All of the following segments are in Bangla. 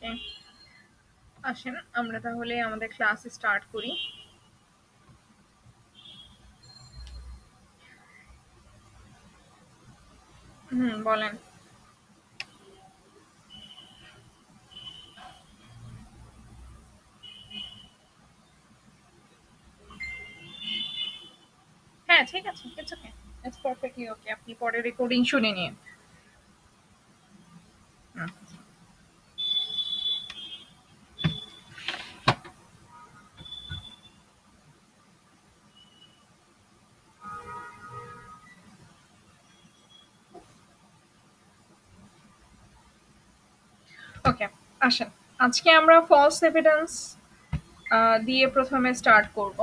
ওকে, আসেন আমরা তাহলে আমাদের ক্লাস স্টার্ট করি। বলেন। হ্যাঁ, ঠিক আছে, ইটস ওকে, ইটস পারফেক্টলি ওকে। আপনি পরে রেকর্ডিং শুনে নিন। ওকে, আসেন আজকে আমরা ফলস এভিডেন্স দিয়ে প্রথমে স্টার্ট করব।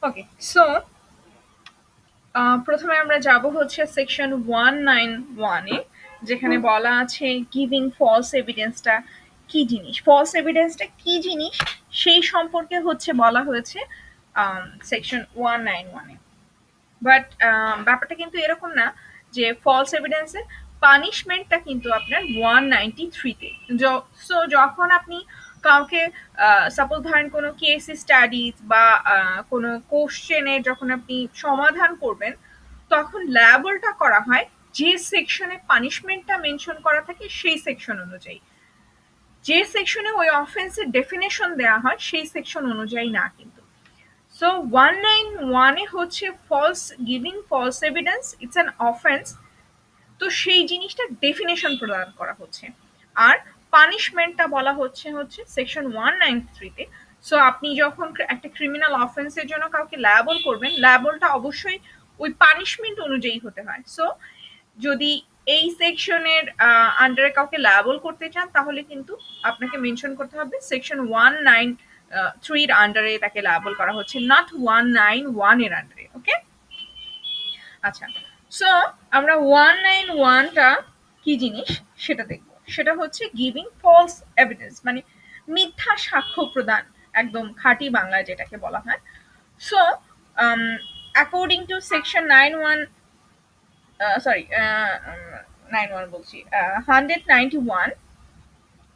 ওকে, সো প্রথমে আমরা যাব হচ্ছে সেকশন 191 এ, যেখানে বলা আছে গিভিং ফলস এভিডেন্সটা কি জিনিস, ফলস এভিডেন্সটা কি জিনিস সেই সম্পর্কে হচ্ছে বলা হয়েছে সেকশন 191-এ। বাট ব্যাপারটা কিন্তু এরকম না যে ফলস এভিডেন্সে পানিশমেন্টটা কিন্তু আপনার 193-তে। সো যখন আপনি কাউকে সাপোজ ধরেন কোনো কেস স্টাডিজ বা কোনো কোশ্চেনের যখন আপনি সমাধান করবেন, তখন ল্যাবলটা করা হয় যে সেকশনে পানিশমেন্টটা মেনশন করা থাকে সেই সেকশন অনুযায়ী। যে সেকশনে ওই অফেন্সের ডেফিনেশন দেওয়া হয় সেই সেকশন অনুযায়ী না কিন্তু। সো 191-এ হচ্ছে false giving false evidence, it's an offence. তো সেই জিনিসটা ডেফিনেশন প্রদান করা হচ্ছে। আর পানিশমেন্টটা বলা হচ্ছে সেকশন 193-তে। সো আপনি যখন একটা ক্রিমিনাল অফেন্সের জন্য কাউকে লায়াবল করবেন, লায়াবলটা অবশ্যই ওই পানিশমেন্ট অনুযায়ী হতে হয়। সো যদি এই সেকশনের আন্ডারে কাউকে লায়াবল করতে চান, তাহলে কিন্তু আপনাকে মেনশন করতে হবে সেকশন 193-র আন্ডারে তাকে লায়াবল করা হচ্ছে, নট 191-এর আন্ডারে। ওকে, আচ্ছা, সো আমরা 191টা কি জিনিস সেটা দেখব। সেটা হচ্ছে গিভিং ফলস এভিডেন্স, মানে মিথ্যা সাক্ষ্য প্রদান, একদম খাঁটি বাংলায় যেটাকে বলা হয়। So according to section 191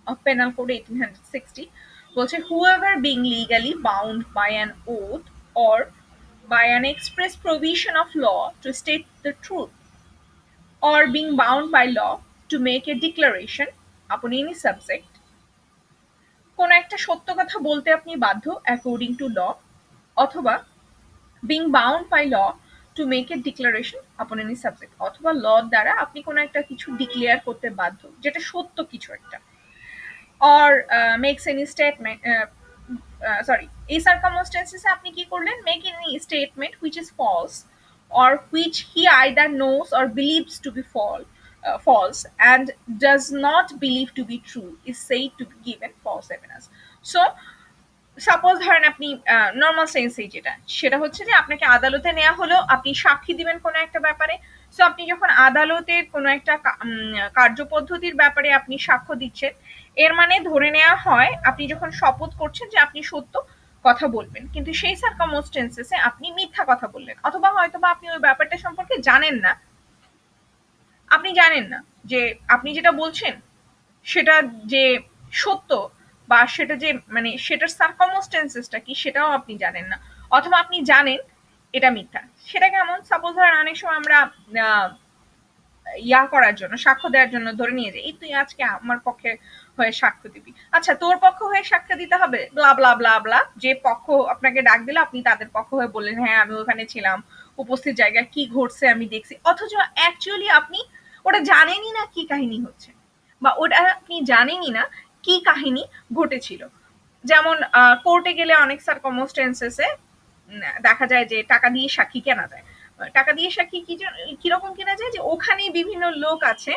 of Penal Code 1860 বলছে, whoever being legally bound by an oath or by an express provision of law to state the truth, or being bound by law to make a declaration upon any subject, কোন একটা সত্য কথা বলতে আপনি বাধ্য অ্যাকর্ডিং টু ল, অথবা being bound by law to make a declaration upon any subject, অথবা ল দ্বারা আপনি কোনো একটা কিছু ডিক্লেয়ার করতে বাধ্য যেটা সত্য কিছু একটা, or makes any statement এই সার্কামস্টেন্সেস আপনি কি করলেন, make any statement which is false or which he either knows or believes to be false and does not believe to be true is said to be given false evidence. So suppose ধরেন আপনি নর্মাল সেন্সে যেটা, সেটা হচ্ছে যে আপনাকে আদালতে নেওয়া হলো, আপনি সাক্ষী দিবেন কোনো একটা ব্যাপারে। সো আপনি যখন আদালতের কোনো একটা কার্যপদ্ধতির ব্যাপারে আপনি সাক্ষ্য দিচ্ছেন, এর মানে ধরে নেওয়া হয় আপনি যখন শপথ করছেন যে আপনি সত্য কথা বলবেন, কিন্তু সেই সার্কামস্টেন্সেসে আপনি মিথ্যা কথা বললেন, অথবা হয়তোবা আপনি ওই ব্যাপারটা সম্পর্কে জানেন না, আপনি জানেন না যে আপনি যেটা বলছেন সেটা যে সত্য, বা সেটা যে মানে সেটার সার্কামস্টেন্সেসটা কি সেটাও আপনি জানেন না, অথবা আপনি জানেন এটা মিথ্যা। সেটা কেমন, সাপোজ ধরেন অনেক সময় আমরা ইয়া করার জন্য, সাক্ষ্য দেওয়ার জন্য ধরে নিয়ে যাই, এই তুই আজকে আমার পক্ষে হয়ে সাক্ষ্য দিবি, আচ্ছা তোর পক্ষ হয়ে সাক্ষ্য দিতে হবে, ব্লা ব্লা ব্লা ব্লা, যে পক্ষ আপনাকে ডাক দিল আপনি তাদের পক্ষ হয়ে বললেন হ্যাঁ আমি ওখানে ছিলাম, উপস্থিত জায়গায় কি ঘটছে আমি দেখছি, অথচ অ্যাকচুয়ালি আপনি ওটা জানেনই না কি কাহিনী হচ্ছে, বা ওটা আপনি জানেনই না কি কাহিনী ঘটেছিল। যেমন কোর্টে গেলে অনেক সার্কামস্টেন্সেসে দেখা যায় যে টাকা দিয়ে সাক্ষী কেনা যায়। টাকা দিয়ে সাক্ষী কিরকম কেনা যায়, যে ওখানে বিভিন্ন লোক আছে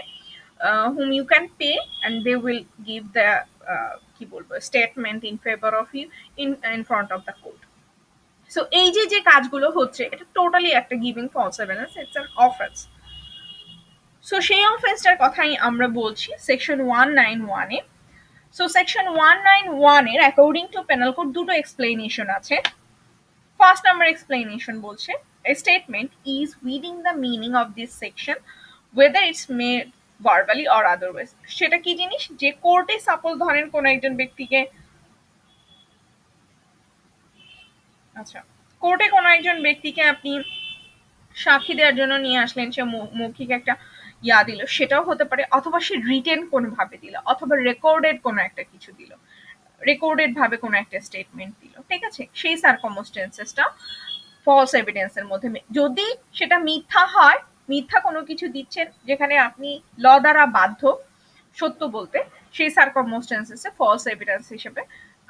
whom you can pay and they will give the কি বলবো statement in favor of you in front of the court. So এই যে কাজগুলো হচ্ছে, এটা টোটালি একটা giving false evidence, it's an offence. So সেই অফেন্সটার কথাই আমরা বলছি সেকশন 191-এ। সো সেকশন 191-এর অ্যাকর্ডিং টু পেনাল কোড দুটো এক্সপ্লেনেশন আছে। ফার্স্ট নাম্বার এক্সপ্লেনেশন বলছে a statement is within the meaning of this section whether it's made verbally or otherwise. সেটা কি জিনিস, যে কোর্টে সাপোজ ধরেন কোন একজন ব্যক্তিকে, আচ্ছা, কোর্টে কোনো একজন ব্যক্তিকে আপনি সাক্ষী দেওয়ার জন্য নিয়ে আসলেন, সে মৌখিক একটা দিল, সেটাও হতে পারে, অথবা সে রিটেন কোনোভাবে দিল, অথবা রেকর্ডেড কোনো একটা কিছু দিল, রেকর্ডেড ভাবে কোনো একটা স্টেটমেন্ট দিল, ঠিক আছে, সেই সার্কামস্টেন্সেসটা ফলস এভিডেন্সের মধ্যে। যদি সেটা মিথ্যা হয়, মিথ্যা কোনো কিছু দিচ্ছেন যেখানে আপনি ল দ্বারা বাধ্য সত্য বলতে, সেই সার্কামস্টেন্সেসে ফলস এভিডেন্স হিসেবে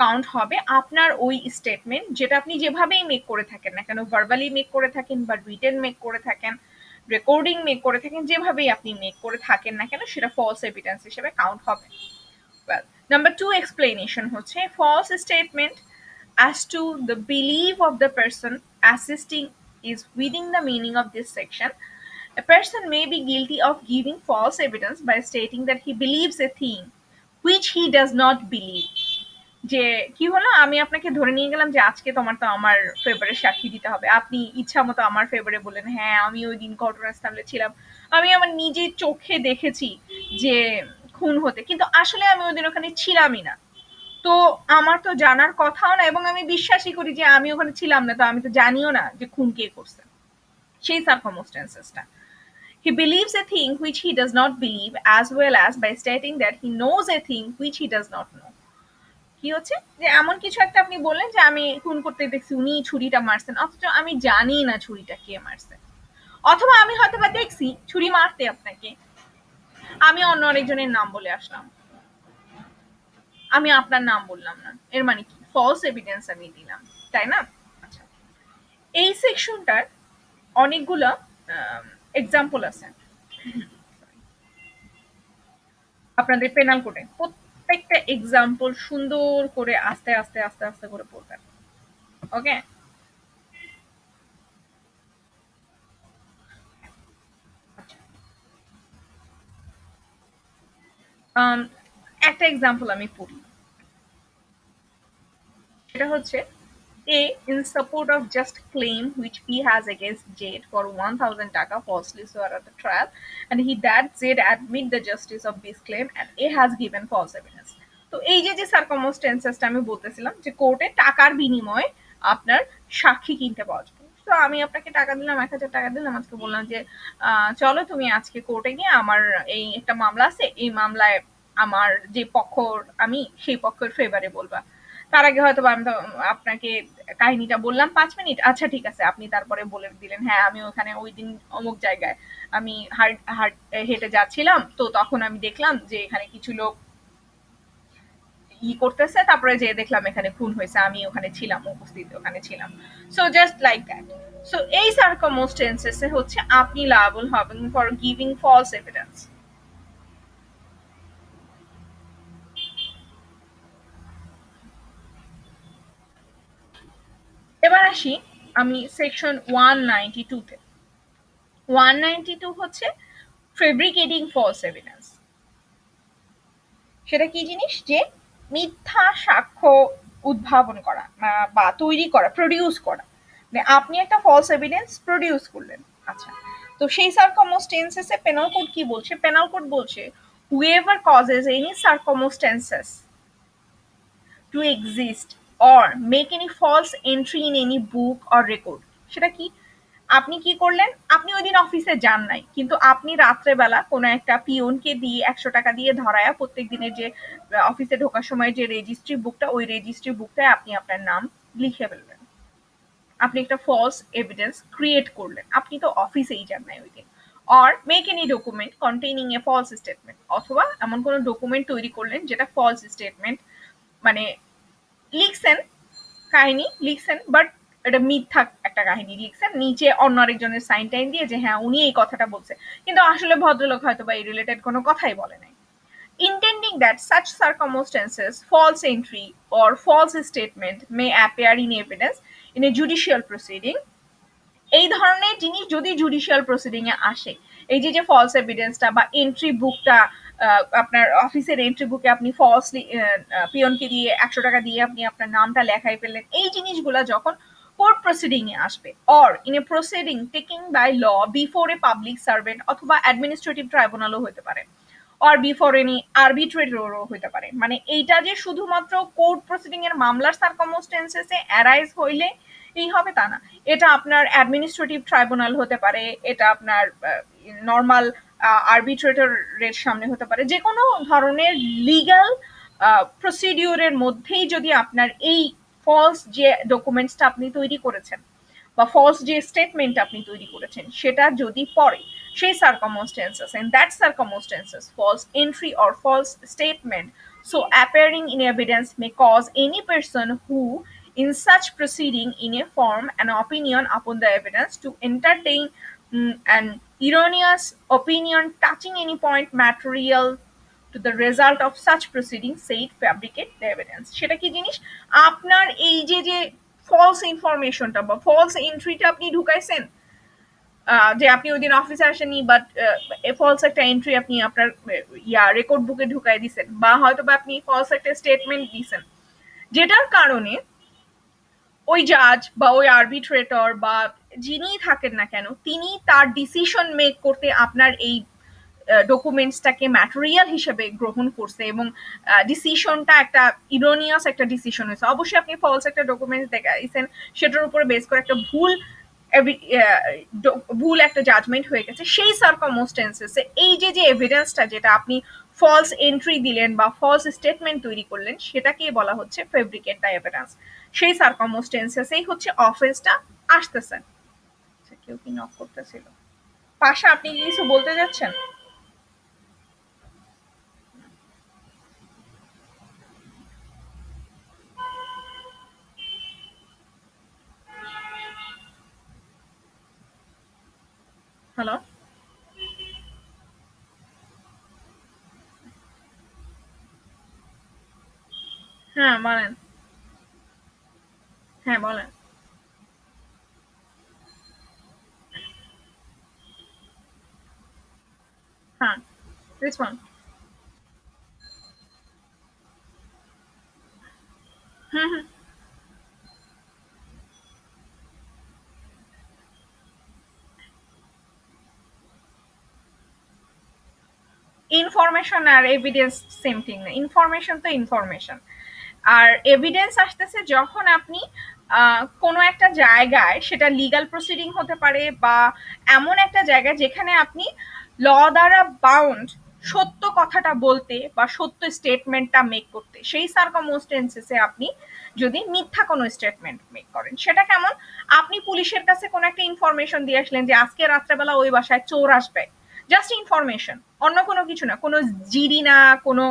কাউন্ট হবে আপনার ওই স্টেটমেন্ট, যেটা আপনি যেভাবেই মেক করে থাকেন না কেন, ভার্বালি মেক করে থাকেন বা রিটেন মেক করে থাকেন, রেকর্ডিং মেক করে থাকেন, যেভাবেই আপনি মেক করে থাকেন না কেন, সেটা ফলস এভিডেন্স হিসেবে কাউন্ট হবে। Well, number 2 explanation হচ্ছে false statement as to the belief of the person assisting is within the meaning of this section. A person may be guilty of giving false evidence by stating that he believes a thing which he does not believe. যে কি হলো, আমি আপনাকে ধরে নিয়ে গেলাম যে আজকে তোমার তো আমার ফেভারে সাক্ষী দিতে হবে, আপনি ইচ্ছা মতো আমার ফেভারে বললেন হ্যাঁ আমি ওই দিন ঘটনাস্থলে ছিলাম, আমি আমার নিজের চোখে দেখেছি যে খুন হতে, কিন্তু আসলে আমি ওই দিন ওখানে ছিলামই না, তো আমার তো জানার কথাও না, এবং আমি বিশ্বাসই করি যে আমি ওখানে ছিলাম না, তো আমি তো জানিও না যে খুন কে করছে, সেই সার্কামস্টেন্সেসটা। He believes a thing which he does not believe, as well as by stating that he knows a thing which he does not know. কি হচ্ছে যে এমন কিছু একটা আপনি বললেন যে আমি খুন করতে দেখছি, উনি ছুরিটা মারছেন, অথচ আমি জানি না ছুরিটা কে মারছে, অথবা আমি হয়তো বা দেখছি ছুরি মারতে আপনাকে, আমি অন্য আরেকজনের নাম বলে আসলাম, আমি আপনার নাম বললাম না, এর মানে কি ফলস এভিডেন্স আমি দিলাম, তাই না? আচ্ছা, এই সেকশনটার অনেকগুলো এক্সাম্পল আছে আপনাদের পেনাল কোডে, প্রত্যেকটা এক্সাম্পল সুন্দর করে আস্তে আস্তে আস্তে আস্তে করে পড়বেন, ওকে? একটা এক্সাম্পল আমি পড়ি, এটা হচ্ছে A in support of just claim which P has against Jade for 1000 taka falsely swear at the trial, and he that Jade admit the justice of this claim and A has given false evidence. তো এই যে যে সার্কামস্টেন্সেসটা আমি বলতেছিলাম যে কোর্টে টাকার বিনিময়ে আপনার সাক্ষী কিনতে পাওয়া যাবে, তো আমি আপনাকে টাকা দিলাম, 1000 টাকা দিলাম, আজকে বললাম যে চলো তুমি আজকে কোর্টে গিয়ে আমার এই একটা মামলা আছে, এই মামলায় আমার যে পক্ষ, আমি সেই পক্ষের ফেভারে বলবা, তার আগে হয়তো আমি তো আপনাকে কাহিনীটা বললাম 5 মিনিট, আচ্ছা ঠিক আছে, আপনি তারপরে বলে দিলেন হ্যাঁ আমি ওখানে ওই দিন অমুক জায়গায় আমি হেঁটে যাচ্ছিলাম, তো তখন আমি দেখলাম যে এখানে কিছু লোক করতেছে, তারপরে যে দেখলাম এখানে খুন হয়েছে, আমি ওখানে ছিলাম, উপস্থিত ওখানে ছিলাম, so just like that. So এই সার্কামস্টেন্সেসে হচ্ছে আপনি লায়াবল হবেন ফর গিভিং ফলস এভিডেন্স। এবার আসি আমি সেকশন 192 তে। 192 হচ্ছে ফেব্রিকেটিং ফলস এভিডেন্স। সেটা কি জিনিস, যে মিথ্যা সাক্ষ্য উদ্ভাবন করা বা তৈরি করা, প্রডিউস করা, মানে আপনি একটা ফলস এভিডেন্স প্রডিউস করলেন। আচ্ছা, তো সেই সার্কামস্টেন্সেসে পেনাল কোড কি বলছে? পেনাল কোড বলছে whoever causes any circumstances to exist or make any false entry in any book or record। সেটা কি, আপনি কি করলেন, আপনি ওই দিন অফিসে যান নাই, কিন্তু আপনি রাত্রেবেলা কোনো একটা পিওনকে দিয়ে 100 টাকা দিয়ে ধরায়া প্রত্যেক দিনের যে অফিসে ঢোকার সময় যে রেজিস্ট্রি বুকটা, ওই রেজিস্ট্রি বুকটায় আপনি আপনার নাম লিখে ফেলবেন, আপনি একটা ফলস এভিডেন্স ক্রিয়েট করলেন, আপনি তো অফিসেই যান নাই ওই দিন। Or make any document containing a false statement, অথবা এমন কোনো ডকুমেন্ট তৈরি করলেন যেটা ফলস স্টেটমেন্ট, মানে লিখছেন, কাহিনী লিখছেন, বাট এটা মিথ্যা একটা কাহিনী লিখছেন, নিচে অন্য আরেকজনের সাইন টাইন দিয়ে যে হ্যাঁ উনি এই কথাটা বলছে, কিন্তু আসলে ভদ্রলোক হয়তো বা এই রিলেটেড কোনো কথাই বলে নাই। Intending that such circumstances, false entry or false statement may appear in evidence in a judicial proceeding, এই ধরনের জিনিস যদি জুডিশিয়াল প্রসিডিং এ আসে, এই যে যে ফলস এভিডেন্সটা বা এন্ট্রি বুকটা, আপনার অফিসের এন্ট্রি বুকে আপনি ফলসলি পিয়নকে দিয়ে 100 টাকা দিয়ে আপনি আপনার নামটা লেখাই ফেললেন, এই জিনিসগুলা যখন কোর্ট প্রসিডিং এ আসবে, or in a proceeding taking by law before a public servant অথবা অ্যাডমিনিস্ট্রেটিভ ট্রাইব্যুনালও হতে পারে, অর বিফোর এনি আরবিট্রেটরও হতে পারে। মানে এইটা যে শুধুমাত্র কোর্ট প্রসিডিং এর মামলার সার্কামস্টেন্সেসে অ্যারাইজ হইলে এই হবে তা না, এটা আপনার অ্যাডমিনিস্ট্রেটিভ ট্রাইব্যুনাল হতে পারে, এটা আপনার নর্মাল আরবিট্রেটরের সামনে হতে পারে, যে কোনো ধরনের লিগ্যাল প্রসিডিউরের মধ্যেই যদি আপনার এই ফলস যে ডকুমেন্টসটা আপনি তৈরি করেছেন বা ফলস যে স্টেটমেন্ট আপনি তৈরি করেছেন সেটা যদি পড়ে, সেই circumstances, and that circumstances false entry or false statement so appearing in evidence may cause any person who in such proceeding in a form an opinion upon the evidence to entertain an erroneous opinion touching any point material to the result of such proceeding said fabricate the evidence। সেটা কি জিনিস? আপনার এই যে যে ফলস ইনফরমেশনটা বা ফলস এন্ট্রিটা আপনি ঢুকাইছেন, যে আপনি ওই দিন অফিসে আসেনি বাট ফলস একটা এন্ট্রি আপনি আপনার রেকর্ড বুকে ঢুকাই দিছেন, বা হয়তো বা আপনি ফলস একটা স্টেটমেন্ট দিছেন, যেটার কারণে ওই জাজ বা ওই আরবিট্রেটর বা যিনি থাকেন না কেন তিনি তার ডিসিশন মেক করতে আপনার এই ডকুমেন্টসটাকে ম্যাটেরিয়াল হিসেবে গ্রহণ করছে এবং ডিসিশনটা একটা ইরোনিয়াস একটা ডিসিশন হয়েছে। অবশ্যই আপনি ফলস একটা ডকুমেন্টস দেখাইছেন, সেটার উপরে বেস করে একটা ভুল একটা জাজমেন্ট হয়ে গেছে, সেই সার্কামস্টেন্সেসে এই যে যে এভিডেন্সটা যেটা আপনি ফলস এন্ট্রি দিলেন বা ফলস স্টেটমেন্ট তৈরি করলেন সেটাকে বলা হচ্ছে ফেব্রিকেট দ্য এভিডেন্স। সেই সার্কামস্টেন্সেসেই হচ্ছে অফেন্সটা আসতেছে। কেউ কি নক করতেছিল? পাশা, আপনি কি কিছু বলতে যাচ্ছেন? হ্যালো? হ্যাঁ বলেন। হ্যাঁ বলেন। হ্যাঁ, রেসপন্ড। হুম হুম। ইনফরমেশন আর এভিডেন্স সেম থিং না, ইনফরমেশন তো ইনফরমেশন, আর এভিডেন্স আসতেছে যখন আপনি কোনো একটা জায়গায়, সেটা লিগাল প্রসিডিং হতে পারে বা এমন একটা জায়গায় যেখানে আপনি ল দ্বারা বাউন্ড সত্য কথাটা বলতে বা সত্য স্টেটমেন্টটা মেক করতে, সেই সার্কামস্টেন্সেসে আপনি যদি মিথ্যা কোনো স্টেটমেন্ট মেক করেন, সেটা কেমন? আপনি পুলিশের কাছে কোনো একটা ইনফরমেশন দিয়ে আসলেন যে আজকে রাত্রেবেলা ওই বাসায় চোর আসবে, জাস্ট ইনফরমেশন, অন্য কোনো কিছু না, কোনো জিডি না, কোনো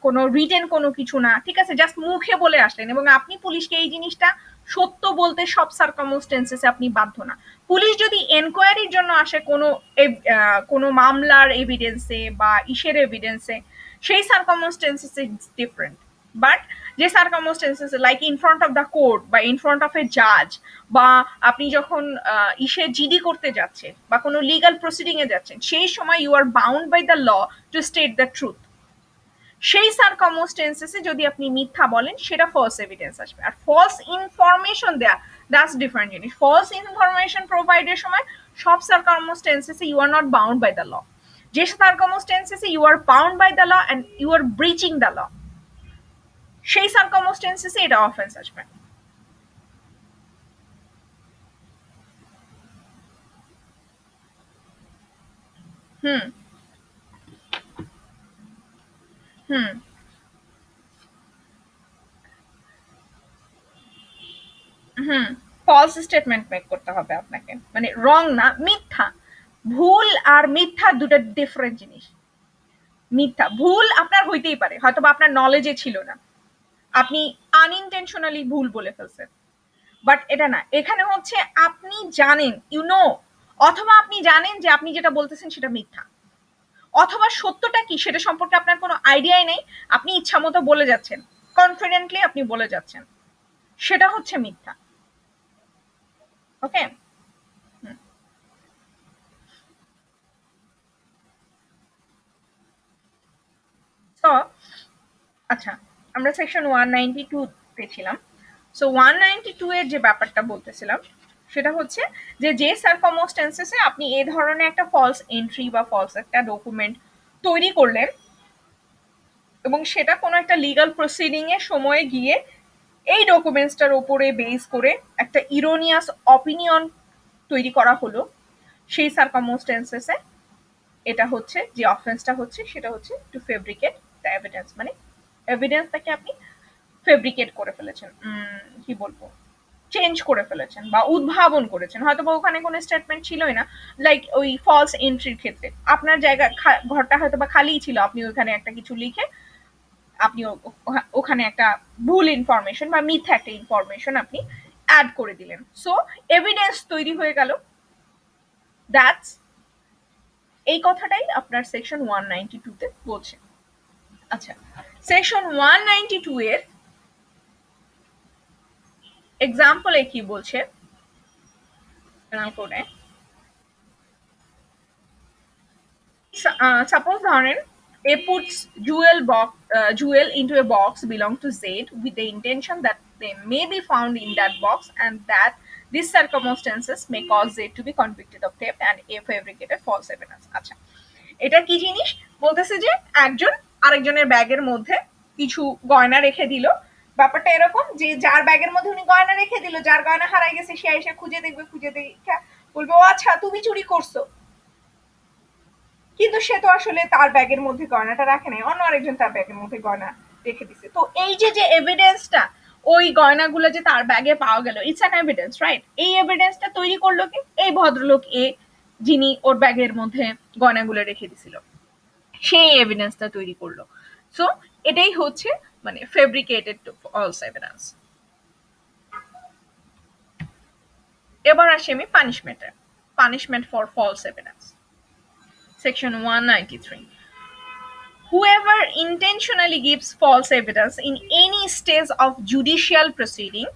কোনো রিটেন কোনো কিছু না, ঠিক আছে, জাস্ট মুখে বলে আসলেন এবং আপনি পুলিশকে এই জিনিসটা সত্য বলতে সব সার্কামস্টেন্সেসে আপনি বাধ্য না। পুলিশ যদি এনকোয়ারির জন্য আসে কোনো কোনো মামলার এভিডেন্সে বা ইসের এভিডেন্সে, সেই সার্কামস্টেন্সেস ইটস ডিফারেন্ট। বাট যে circumstances like in front of the court বা ইন ফ্রন্ট অফ এ জাজ, বা আপনি যখন ইসে জিডি করতে যাচ্ছেন বা কোনো লিগাল প্রসিডিং এ যাচ্ছেন, সেই সময় you are bound by the law to state the truth. সেই সার্কামস্টেন্সেসে যদি আপনি মিথ্যা বলেন সেটা ফলস এভিডেন্স আসবে। আর ফলস ইনফরমেশন দেয়া, দ্যাটস ডিফারেন্ট জিনিস। ফলস ইনফরমেশন প্রোভাইডের সময় সব সার্কামস্টেন্সেসে you are not bound by the law, যে সার্কামস্টেন্সেসে you are bound by the law and you are breaching the law, সেই সার্কামস্টেন্সেসে এটা অফেন্স আসবে। Hmm hmm hmm. False statement make করতে হবে আপনাকে, মানে রং না, মিথ্যা। ভুল আর মিথ্যা দুটো ডিফারেন্ট জিনিস। মিথ্যা ভুল আপনার হইতেই পারে, হয়তো বা আপনার নলেজে ছিল না, আপনি আনইনটেনশনালি ভুল বলে ফেলছেন, বাট এটা না, এখানে হচ্ছে আপনি জানেন, ইউ নো, অথবা আপনি জানেন যে আপনি যেটা বলতেছেন সেটা মিথ্যা, অথবা সত্যটা কি সেটা সম্পর্কে আপনার কোনো আইডিয়াই নেই, আপনি ইচ্ছা মতো বলে যাচ্ছেন, কনফিডেন্টলি আপনি বলে যাচ্ছেন, সেটা হচ্ছে মিথ্যা। ওকে? তো আচ্ছা, আমরা সেকশন 192 তে ছিলাম। সো 192 এর যে ব্যাপারটা বলতেছিলাম সেটা হচ্ছে যে সার্কামস্টেন্সেসে আপনি এই ধরনের একটা ফলস এন্ট্রি বা ফলস একটা ডকুমেন্ট তৈরি করলেন এবং সেটা কোনো একটা লিগাল প্রসিডিং এর সময় গিয়ে এই ডকুমেন্টসটার উপরে বেস করে একটা ইরোনিয়াস অপিনিয়ন তৈরি করা হলো, সেই সার্কামস্টেন্সেসে এটা হচ্ছে যে অফেন্সটা হচ্ছে সেটা হচ্ছে টু ফেব্রিকেট দ্য এভিডেন্স, মানে এভিডেন্সটাকে আপনি ফেব্রিকেট করে ফেলেছেন, কি বলবো, চেঞ্জ করে ফেলেছেন বা উদ্ভাবন করেছেন, হয়তো বা ওখানে কোনো স্টেটমেন্ট ছিলই না, লাইক ওই ফলস এন্ট্রির ক্ষেত্রে আপনার জায়গা ঘরটা হয়তো বা খালিই ছিল, আপনি ওখানে একটা কিছু লিখে আপনি ওখানে একটা ভুল ইনফরমেশন বা মিথ্যা একটা ইনফরমেশন আপনি অ্যাড করে দিলেন, সো এভিডেন্স তৈরি হয়ে গেল। দ্যাটস এই কথাটাই আপনার সেকশন 192 তে বলছে। আচ্ছা, সেকশন 192 এর এক্সাম্পলে কি বলছে কোডে, suppose ধরেন A puts jewel into a box belong to Z with the intention that they may be found in that box and that these circumstances may cause Z to be convicted of theft and A fabricated false evidence। আচ্ছা, এটা কি জিনিস বলতেছে যে একজন আরেকজনের ব্যাগের মধ্যে কিছু গয়না রেখে দিল, ব্যাপারটা এরকম যে যার ব্যাগের মধ্যে উনি গয়না রেখে দিল, যার গয়না হারাই গেছে সে এসে খুঁজে দেখবে, খুঁজে দেখে বলবে ও আচ্ছা তুমি চুরি করছো, কিন্তু সে তো আসলে তার ব্যাগের মধ্যে গয়নাটা রাখে নাই, অন্য আরেকজন তার ব্যাগের মধ্যে গয়না রেখে দিছে। তো এই যে এভিডেন্সটা ওই গয়নাগুলো যে তার ব্যাগে পাওয়া গেল, ইটস অ্যান এভিডেন্স, রাইট? এই এভিডেন্সটা তৈরি করলো কি এই ভদ্রলোক এ, যিনি ওর ব্যাগের মধ্যে গয়নাগুলো রেখে দিছিল, সেই এভিডেন্সটা তৈরি করলো। সো এটাই হচ্ছে মানে ফেব্রিকেটেড ফলস এভিডেন্স। এবার আসি আমি পানিশমেন্টে, punishment for false evidence, section 193। Whoever intentionally gives false evidence in any stage of judicial proceeding,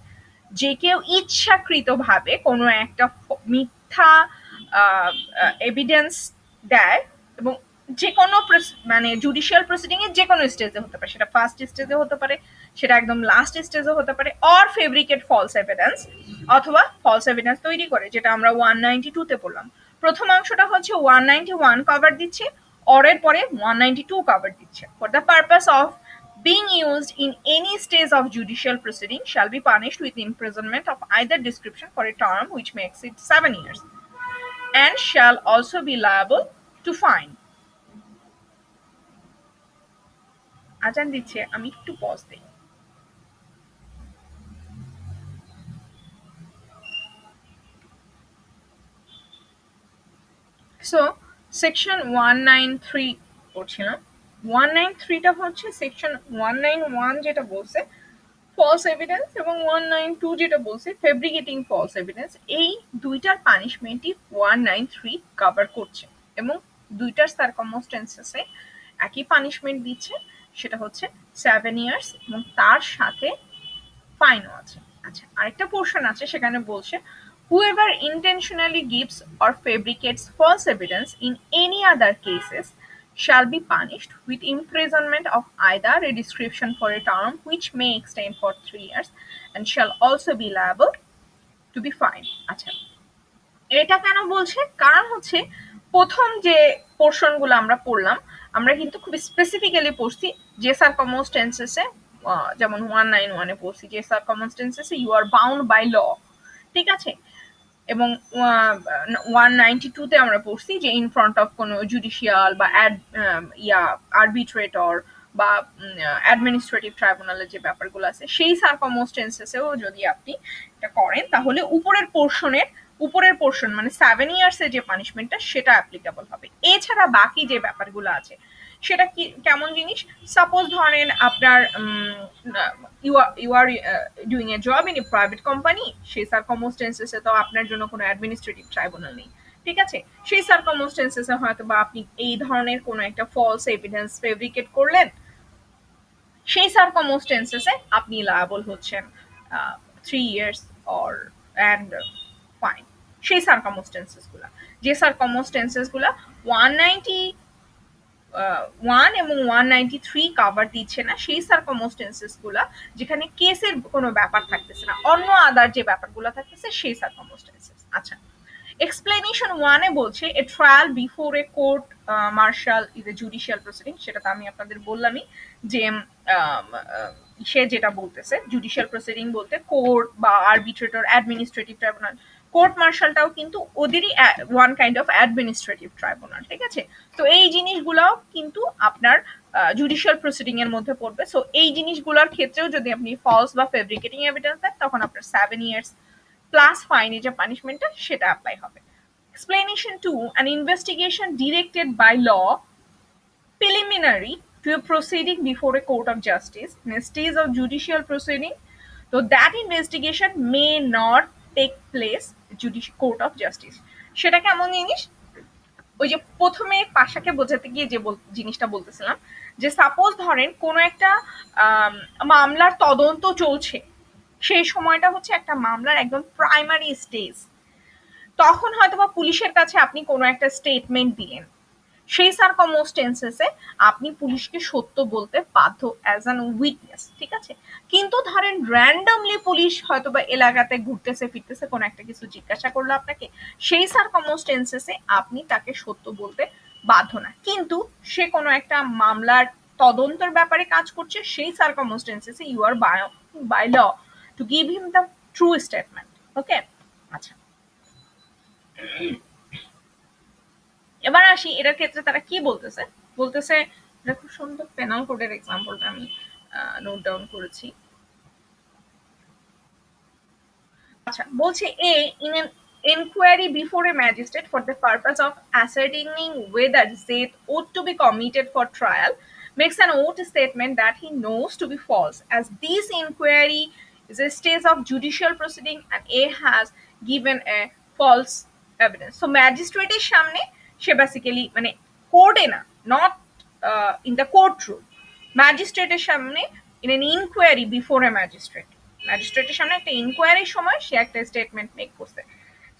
যে কেউ ইচ্ছাকৃতভাবে কোনো একটা মিথ্যা এভিডেন্স দেয় এবং যে কোনো মানে জুডিশিয়াল প্রসিডিং এর যে কোনো স্টেজে হতে পারে, সেটা ফার্স্ট স্টেজে হতে পারে, সেটা একদম লাস্ট স্টেজে হতে পারে, অর ফেব্রিকেট ফলস এভিডেন্স, অথবা ফলস এভিডেন্স তৈরি করে, যেটা আমরা 192 তে বললাম। প্রথম অংশটা হচ্ছে 191 কভার দিচ্ছে, অরের পরে 192 কভার দিচ্ছে। For the purpose of being used in any stage of judicial proceeding shall be punished with imprisonment of either description for a term which may exceed 7 years and shall also be liable to fine। আজান দিচ্ছে, আমি একটু পজ দিই। সো সেকশন 193 পড়ছিলাম, 193টা হচ্ছে সেকশন 191 যেটা বলছে ফলস এভিডেন্স এবং 192 যেটা বলছে ফেব্রিকেটিং ফলস এভিডেন্স, এই দুইটার পানিশমেন্টই 193 কভার করছে এবং দুইটার সার্কামস্টেন্সেসে একই পানিশমেন্ট দিচ্ছে, সেটা হচ্ছে 7 ইয়ার্স এবং তার সাথে ফাইনও আছে। আচ্ছা, আরেকটা পোর্শন আছে সেখানে বলছে whoever intentionally gives or fabricates false evidence in any other cases shall be punished with imprisonment of either a description for a term which may extend for 3 years and shall also be liable to be fined। আচ্ছা, এটা কেন বলছে? কারণ হচ্ছে প্রথম যে পোর্শনগুলো আমরা পড়লাম, আমরা কিন্তু খুব স্পেসিফিক্যালি পড়ছি যে সার্কামস্টেন্সেসে, যেমন 191 এ পড়ছি যে সার্কামস্টেন্সেসে you are bound by law, ঠিক আছে? এবং 192 তে আমরা পড়ছি যে ইন ফ্রন্ট অফ কোনো জুডিশিয়াল বা আরবিট্রেটর বা অ্যাডমিনিস্ট্রেটিভ ট্রাইব্যুনালের যে ব্যাপারগুলো আছে সেই সার্কামস্টেন্সেসেও যদি আপনি এটা করেন তাহলে উপরের পোর্শন মানে 7 ইয়ার্সের যে পানিশমেন্টটা সেটা অ্যাপ্লিকেবল হবে। এছাড়া বাকি যে ব্যাপারগুলো আছে সেটা কি কেমন জিনিস, সাপোজ ধরেন আপনার you are doing a job in a private company, সেই সার্কামস্টেন্সেসে তো আপনার জন্য কোনো অ্যাডমিনিস্ট্রেটিভ ট্রাইব্যুনাল নেই, ঠিক আছে? সেই সার্কামস্টেন্সেসে হয়তো বা আপনি এই ধরনের কোনো একটা ফলস এভিডেন্স ফেব্রিকেট করলেন, সেই সার্কামস্টেন্সেসে আপনি লায়াবল হচ্ছেন 3 ইয়ার্স অর অ্যান্ড ফাইন। সেই সার্কামস্টেন্সেসগুলো, যে সার্কামস্টেন্সেসগুলো 190 1 এবং 193 কাভার দিচ্ছে না সেই সার্কামস্টেন্সেস গুলা যেখানে কেসের কোনো ব্যাপার থাকতেছে না, অন্য আদার যে ব্যাপারগুলো থাকতেছে সেই সার্কামস্টেন্সেস। আচ্ছা, এক্সপ্লেনেশন ওয়ানে বলছে a trial before a court martial is a judicial proceeding, সেটা তো আমি আপনাদের বললামই যে সে যেটা বলতেছে জুডিশিয়াল প্রসিডিং বলতে কোর্ট বা আরবিট্রেটর অ্যাডমিনিস্ট্রেটিভ ট্রাইব্যুনাল, কোর্ট মার্শালটাও কিন্তু ওদেরই one kind of administrative tribunal, ঠিক আছে। তো এই জিনিসগুলোও কিন্তু আপনার জুডিশিয়াল প্রসিডিং এর মধ্যে পড়বে। সো এই জিনিসগুলোর ক্ষেত্রেও যদি আপনি ফলস বা ফেব্রিকেটিং এভিডেন্স দেন তখন আপনার 7 years প্লাস ফাইনে যে পানিশমেন্টটা সেটা অ্যাপ্লাই হবে। Explanation 2, an investigation directed by law preliminary to a proceeding before a court of justice in a stage of judicial proceeding, so that investigation may not take place judicial court of justice। সেটা কেমন জিনিস? ওই যে প্রথমে পাশাকে বোঝাতে গিয়ে যে জিনিসটা বলতেছিলাম যে সাপোজ ধরেন কোনো একটা মামলার তদন্ত চলছে, সেই সময়টা হচ্ছে একটা মামলার একদম প্রাইমারি স্টেজ, তখন হয়তোবা পুলিশের কাছে আপনি কোনো একটা স্টেটমেন্ট দিলেন, সেই সার্কামস্টেন্সেসে আপনি পুলিশকে সত্য বলতে বাধ্য অ্যাজ অ্যান উইটনেস, ঠিক আছে। কিন্তু ধরেন র্যান্ডমলি পুলিশ হয়তোবা এলাকাতে ঘুরতেছে ফিরতেছে কোনো একটা কিছু জিজ্ঞাসা করলো আপনাকে, সেই সার্কামস্টেন্সেসে আপনি তাকে সত্য বলতে বাধ্য না, কিন্তু সে কোনো একটা মামলার তদন্তের ব্যাপারে কাজ করছে, সেই সার্কামস্টেন্সেসে you are by law to give him the true statement. Okay, আচ্ছা, এবার আসি এটার ক্ষেত্রে তারা কি বলতেছে। বলতেছে, এটা খুব সুন্দর পেনাল কোডের এক্সাম্পলটা আমি নোট ডাউন করেছি। আচ্ছা, বলছে a in an inquiry before a magistrate for the purpose of ascertaining whether Zaid ought to be committed for trial makes an oath statement that he knows to be false, as this inquiry is a stage of judicial proceeding and A has given a false evidence. So magistrate এর সামনে সে বেসিক্যালি মানে কোর্টে না, not in the court room, ম্যাজিস্ট্রেটের সামনে in an inquiry before a magistrate, ম্যাজিস্ট্রেটের সামনে একটা ইনকোয়ারির সময় সে একটা স্টেটমেন্ট মেক করছে।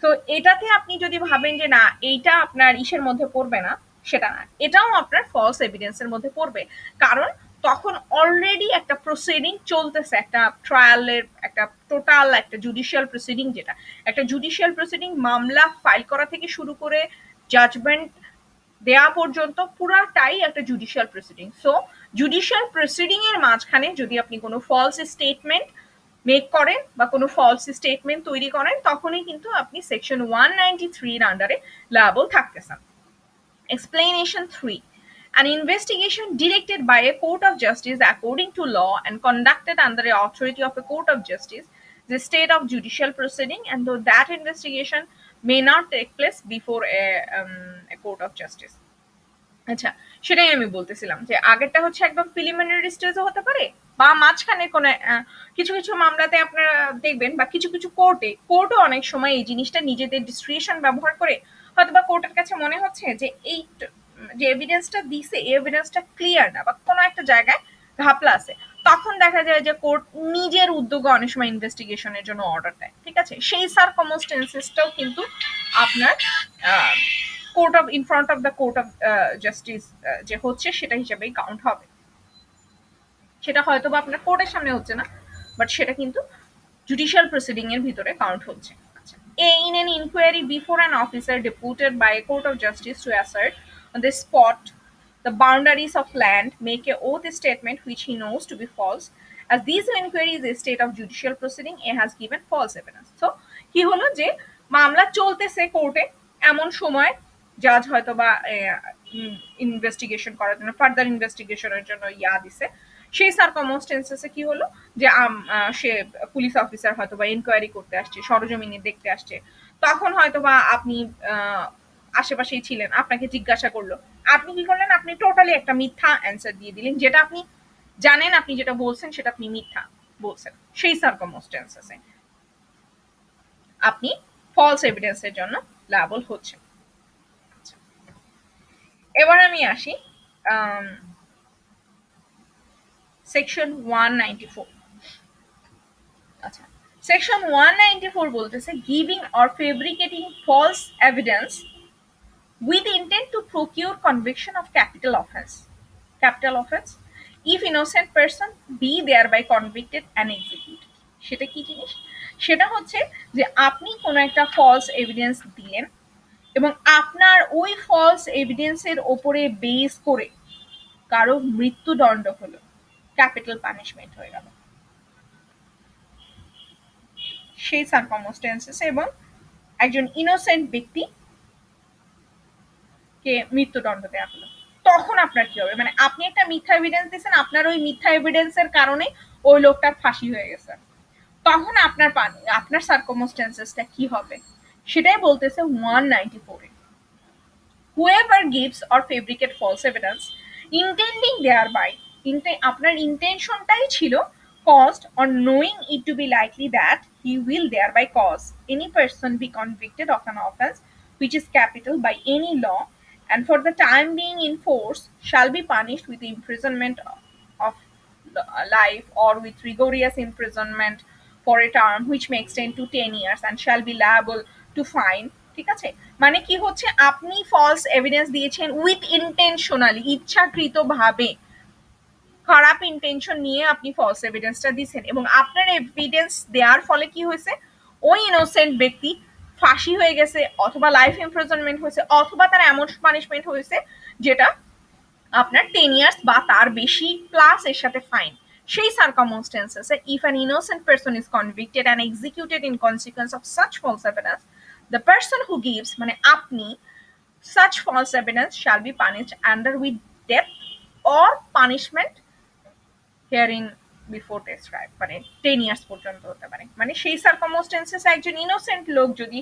তো এটাতে আপনি যদি ভাবেন যে না এইটা আপনার ইসের মধ্যে পড়বে না, সেটা না, এটাও আপনার ফলস এভিডেন্সের মধ্যে পড়বে, কারণ তখন অলরেডি একটা প্রসিডিং চলতেছে, একটা ট্রায়ালের একটা টোটাল একটা জুডিশিয়াল প্রসিডিং, যেটা একটা জুডিশিয়াল প্রসিডিং মামলা ফাইল করা থেকে শুরু করে জাজমেন্ট দেয়া পর্যন্ত পুরাটাই একটা judicial proceeding. So judicial proceeding এর মাঝখানে যদি আপনি কোনো ফলস স্টেটমেন্ট মেক করেন বা কোনো ফলস স্টেটমেন্ট তৈরি করেন, তখনই কিন্তু আপনি সেকশন 193 এর আন্ডারে liable থাকতেছেন। Explanation 3, an investigation directed by a court of justice according to law and conducted under the authority of a court of justice the state of judicial proceeding, and though that investigation may not take place before a court of justice। আচ্ছা, সেটাই আমি বলতেছিলাম যে আগেরটা হচ্ছে একদম প্রিলিমিনারি স্টেজও হতে পারে বা মাঝখানে কোনো কিছু কিছু মামলাতে আপনারা দেখবেন বা কিছু কিছু কোর্টও অনেক সময় এই জিনিসটা নিজেদের ডিসক্রিপশন ব্যবহার করে হয়তোবা কোর্টের কাছে মনে হচ্ছে যে এই যে এভিডেন্সটা দিছে এই এভিডেন্সটা ক্লিয়ার না বা কোনো একটা জায়গায় ঘাপলা আছে, তখন দেখা যায় যে কোর্ট নিজের উদ্যোগে অনেক সময় ইনভেস্টিগেশনের জন্য অর্ডার দেয়, ঠিক আছে। সেই সার্কামস্টেন্সেসটাও কিন্তু আপনার court of in front of the court of justice যে হচ্ছে সেটা হিসেবেই কাউন্ট হবে। সেটা হয়তো বা আপনার কোর্টের সামনে হচ্ছে না, বাট সেটা কিন্তু জুডিশিয়াল প্রসিডিং এর ভিতরে কাউন্ট হচ্ছে। আচ্ছা, in an inquiry before an officer deputed by a court of justice to assert on the spot the boundaries of land make a oath statement which he knows to be false, as this inquiry is a state of judicial proceeding A has given false evidence। So কি হলো যে মামলা চলতেছে কোর্টে, এমন সময় জাজ হয়তো বা ইনভেস্টিগেশন করার জন্য ফার্দার ইনভেস্টিগেশনের জন্য দিছে, সেই সার্কামস্টেন্সেসে কি হলো যে সে পুলিশ অফিসার হয়তো বা ইনকোয়ারি করতে আসছে, সরজমিনে দেখতে আসছে, তখন হয়তো বা আপনি আশেপাশেই ছিলেন, আপনাকে জিজ্ঞাসা করলো, আপনি কি করলেন, আপনি টোটালি একটা মিথ্যা অ্যান্সার দিয়ে দিলেন, যেটা আপনি জানেন আপনি যেটা বলছেন সেটা আপনি মিথ্যা বলছেন, সেই সার্কামস্টেন্সেসে আপনি ফলস এভিডেন্সের জন্য লায়াবল হচ্ছেন। এবার আমি আসি সেকশন 194। আচ্ছা, সেকশন 194 বলতেছে giving or fabricating false evidence with intent to procure conviction of capital offense. Capital offense, if innocent person be thereby convicted and executed. সেটা কি জিনিস? সেটা হচ্ছে যে আপনি কোনো একটা ফলস এভিডেন্স দিলেন এবং আপনার ওই ফলস এভিডেন্সের ওপরে বেস করে কারো মৃত্যুদণ্ড হলো, ক্যাপিটাল পানিশমেন্ট হয়ে গেল সেই সার্কামস্টেন্সেস, এবং একজন ইনোসেন্ট ব্যক্তি কে মৃত্যুদণ্ড দেওয়া হলো, তখন আপনার কি হবে? মানে আপনি একটা মিথ্যা এভিডেন্স দিয়েছেন, আপনার ওই মিথ্যা এভিডেন্সের কারণে ওই লোকটার ফাঁসি হয়ে গেছে, তখন আপনার সার্কামস্টেন্সেসটা কি হবে সেটাই বলতেছে 194 এ। Whoever gives or fabricate false evidence intending thereby, আপনার ইন্টেনশনটাই ছিল caused or knowing it to be likely that he will thereby cause any person be convicted of an offense which is capital by any law, and for the time being in force shall be punished with imprisonment of life or with rigorous imprisonment for a term which may extend to 10 years and shall be liable to fine। ঠিক আছে, মানে কি হচ্ছে, আপনি ফলস এভিডেন্স দিয়েছেন উইথ ইন্টেনশনালি, ইচ্ছাকৃতভাবে খারাপ ইন্টেনশন নিয়ে আপনি ফলস এভিডেন্সটা দিয়েছেন, এবং আপনার এভিডেন্স দেওয়ার ফলে কি হয়েছে, ওই ইনোসেন্ট ব্যক্তি ফাঁসি হয়ে গেছে, অথবা লাইফ ইমপ্রিজনমেন্ট হয়েছে, অথবা তার এমন পানিশমেন্ট হয়েছে যেটা আপনার 10 ইয়ার্স বা তার বেশি প্লাস এর সাথে ফাইন। সেই সার্কামস্টেন্সেসে if an innocent person is convicted and executed in consequence of such false evidence, the person who gives, মানে আপনি, such false evidence shall be punished under with death or punishment herein before described, মানে 10 ইয়ার্স পর্যন্ত হতে পারে। মানে সেই সার্কামস্টেন্সেস একজন ইনোসেন্ট লোক যদি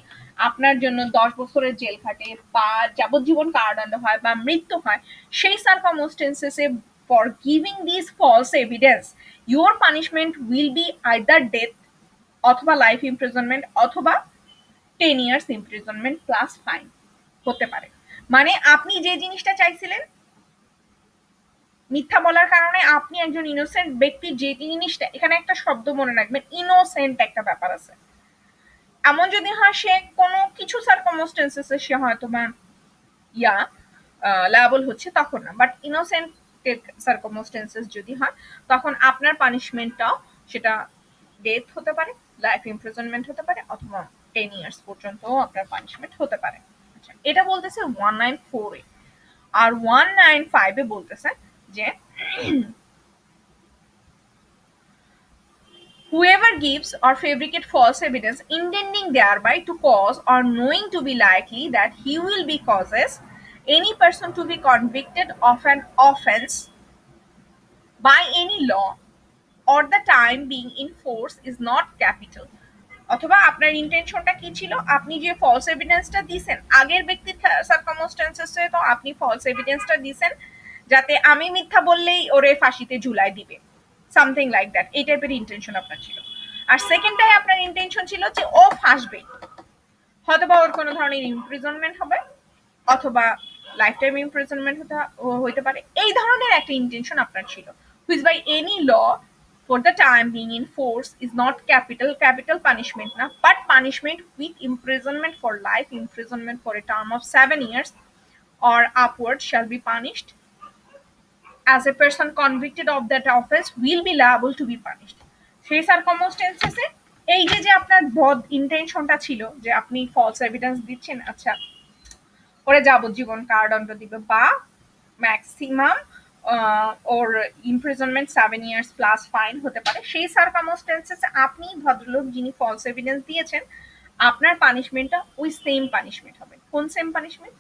আপনার জন্য 10 বছরের জেল খাটে বা যাবজ্জীবন কারাদণ্ড হয় বা মৃত্যু হয়, সেই সার্কামস্টেন্সেসে for giving these false evidence your punishment will be either death অথবা লাইফ ইমপ্রিজনমেন্ট অথবা 10 ইয়ার্স ইমপ্রিজনমেন্ট প্লাস ফাইন হতে পারে। মানে আপনি যে জিনিসটা চাইছিলেন, মিথ্যা বলার কারণে আপনি একজন ইনোসেন্ট ব্যক্তি, যে জিনিসটা, এখানে একটা শব্দ মনে রাখবেন, ইনোসেন্ট একটা ব্যাপার আছে। এমন যদি হয় সে কোনো কিছু সার্কামস্টেন্সেসে সে হয়তো বা লায়াবল হচ্ছে, তখন না, বাট ইনোসেন্ট সার্কামস্টেন্সেস যদি হয় তখন আপনার পানিশমেন্টটাও সেটা ডেথ হতে পারে, লাইফ ইমপ্রিজনমেন্ট হতে পারে, অথবা 10 ইয়ার্স পর্যন্তও আপনার পানিশমেন্ট হতে পারে। আচ্ছা, এটা বলতেছে 194 এ। আর 195 এ বলতেছে যে whoever gives or fabricate false evidence intending thereby to cause or knowing to be likely that he will be causes any person to be convicted of an offense by any law or the time being in force is not capital। অথবা আপনার ইন্টেনশনটা কি ছিল, আপনি যে ফলস এভিডেন্সটা দিয়েছেন আগের ব্যক্তির সার্কামস্টেন্সেসে, তো আপনি ফলস এভিডেন্সটা দিয়েছেন যাতে আমি মিথ্যা বললেই ওরে ফাঁসিতে ঝুলাই দিবে, সামথিং লাইক দ্যাট, এই টাইপের ইন্টেনশন আপনার ছিল। আর সেকেন্ডটাই আপনার ইন্টেনশন ছিল যে ও ফাঁসবে, হয়তোবা ওর কোনো ধরনের ইমপ্রিজনমেন্ট হবে অথবা লাইফ টাইম ইমপ্রিজনমেন্ট হতে পারে, এই ধরনের একটা ইন্টেনশন আপনার ছিল। Which by any law for the time being in force is not capital punishment na, but punishment with imprisonment for life imprisonment for a term of 7 years or upward shall be punished as a person convicted of that offense will be liable to be punished। সেই সার্কামস্টেন্সেসে এই যে আপনার বদ ইন্টেনশনটা ছিল যে আপনি ফলস এভিডেন্স দিচ্ছেন, আচ্ছা ওরে যাবজ্জীবন কারাদণ্ড দিবে বা ম্যাক্সিমাম ওর ইমপ্রিজনমেন্ট 7 ইয়ার্স প্লাস ফাইন হতে পারে, সেই সার্কামস্টেন্সেসে আপনি ভদ্রলোক যিনি ফলস এভিডেন্স দিয়েছেন, আপনার পানিশমেন্টটা ওই সেম পানিশমেন্ট হবে। কোন সেম পানিশমেন্ট?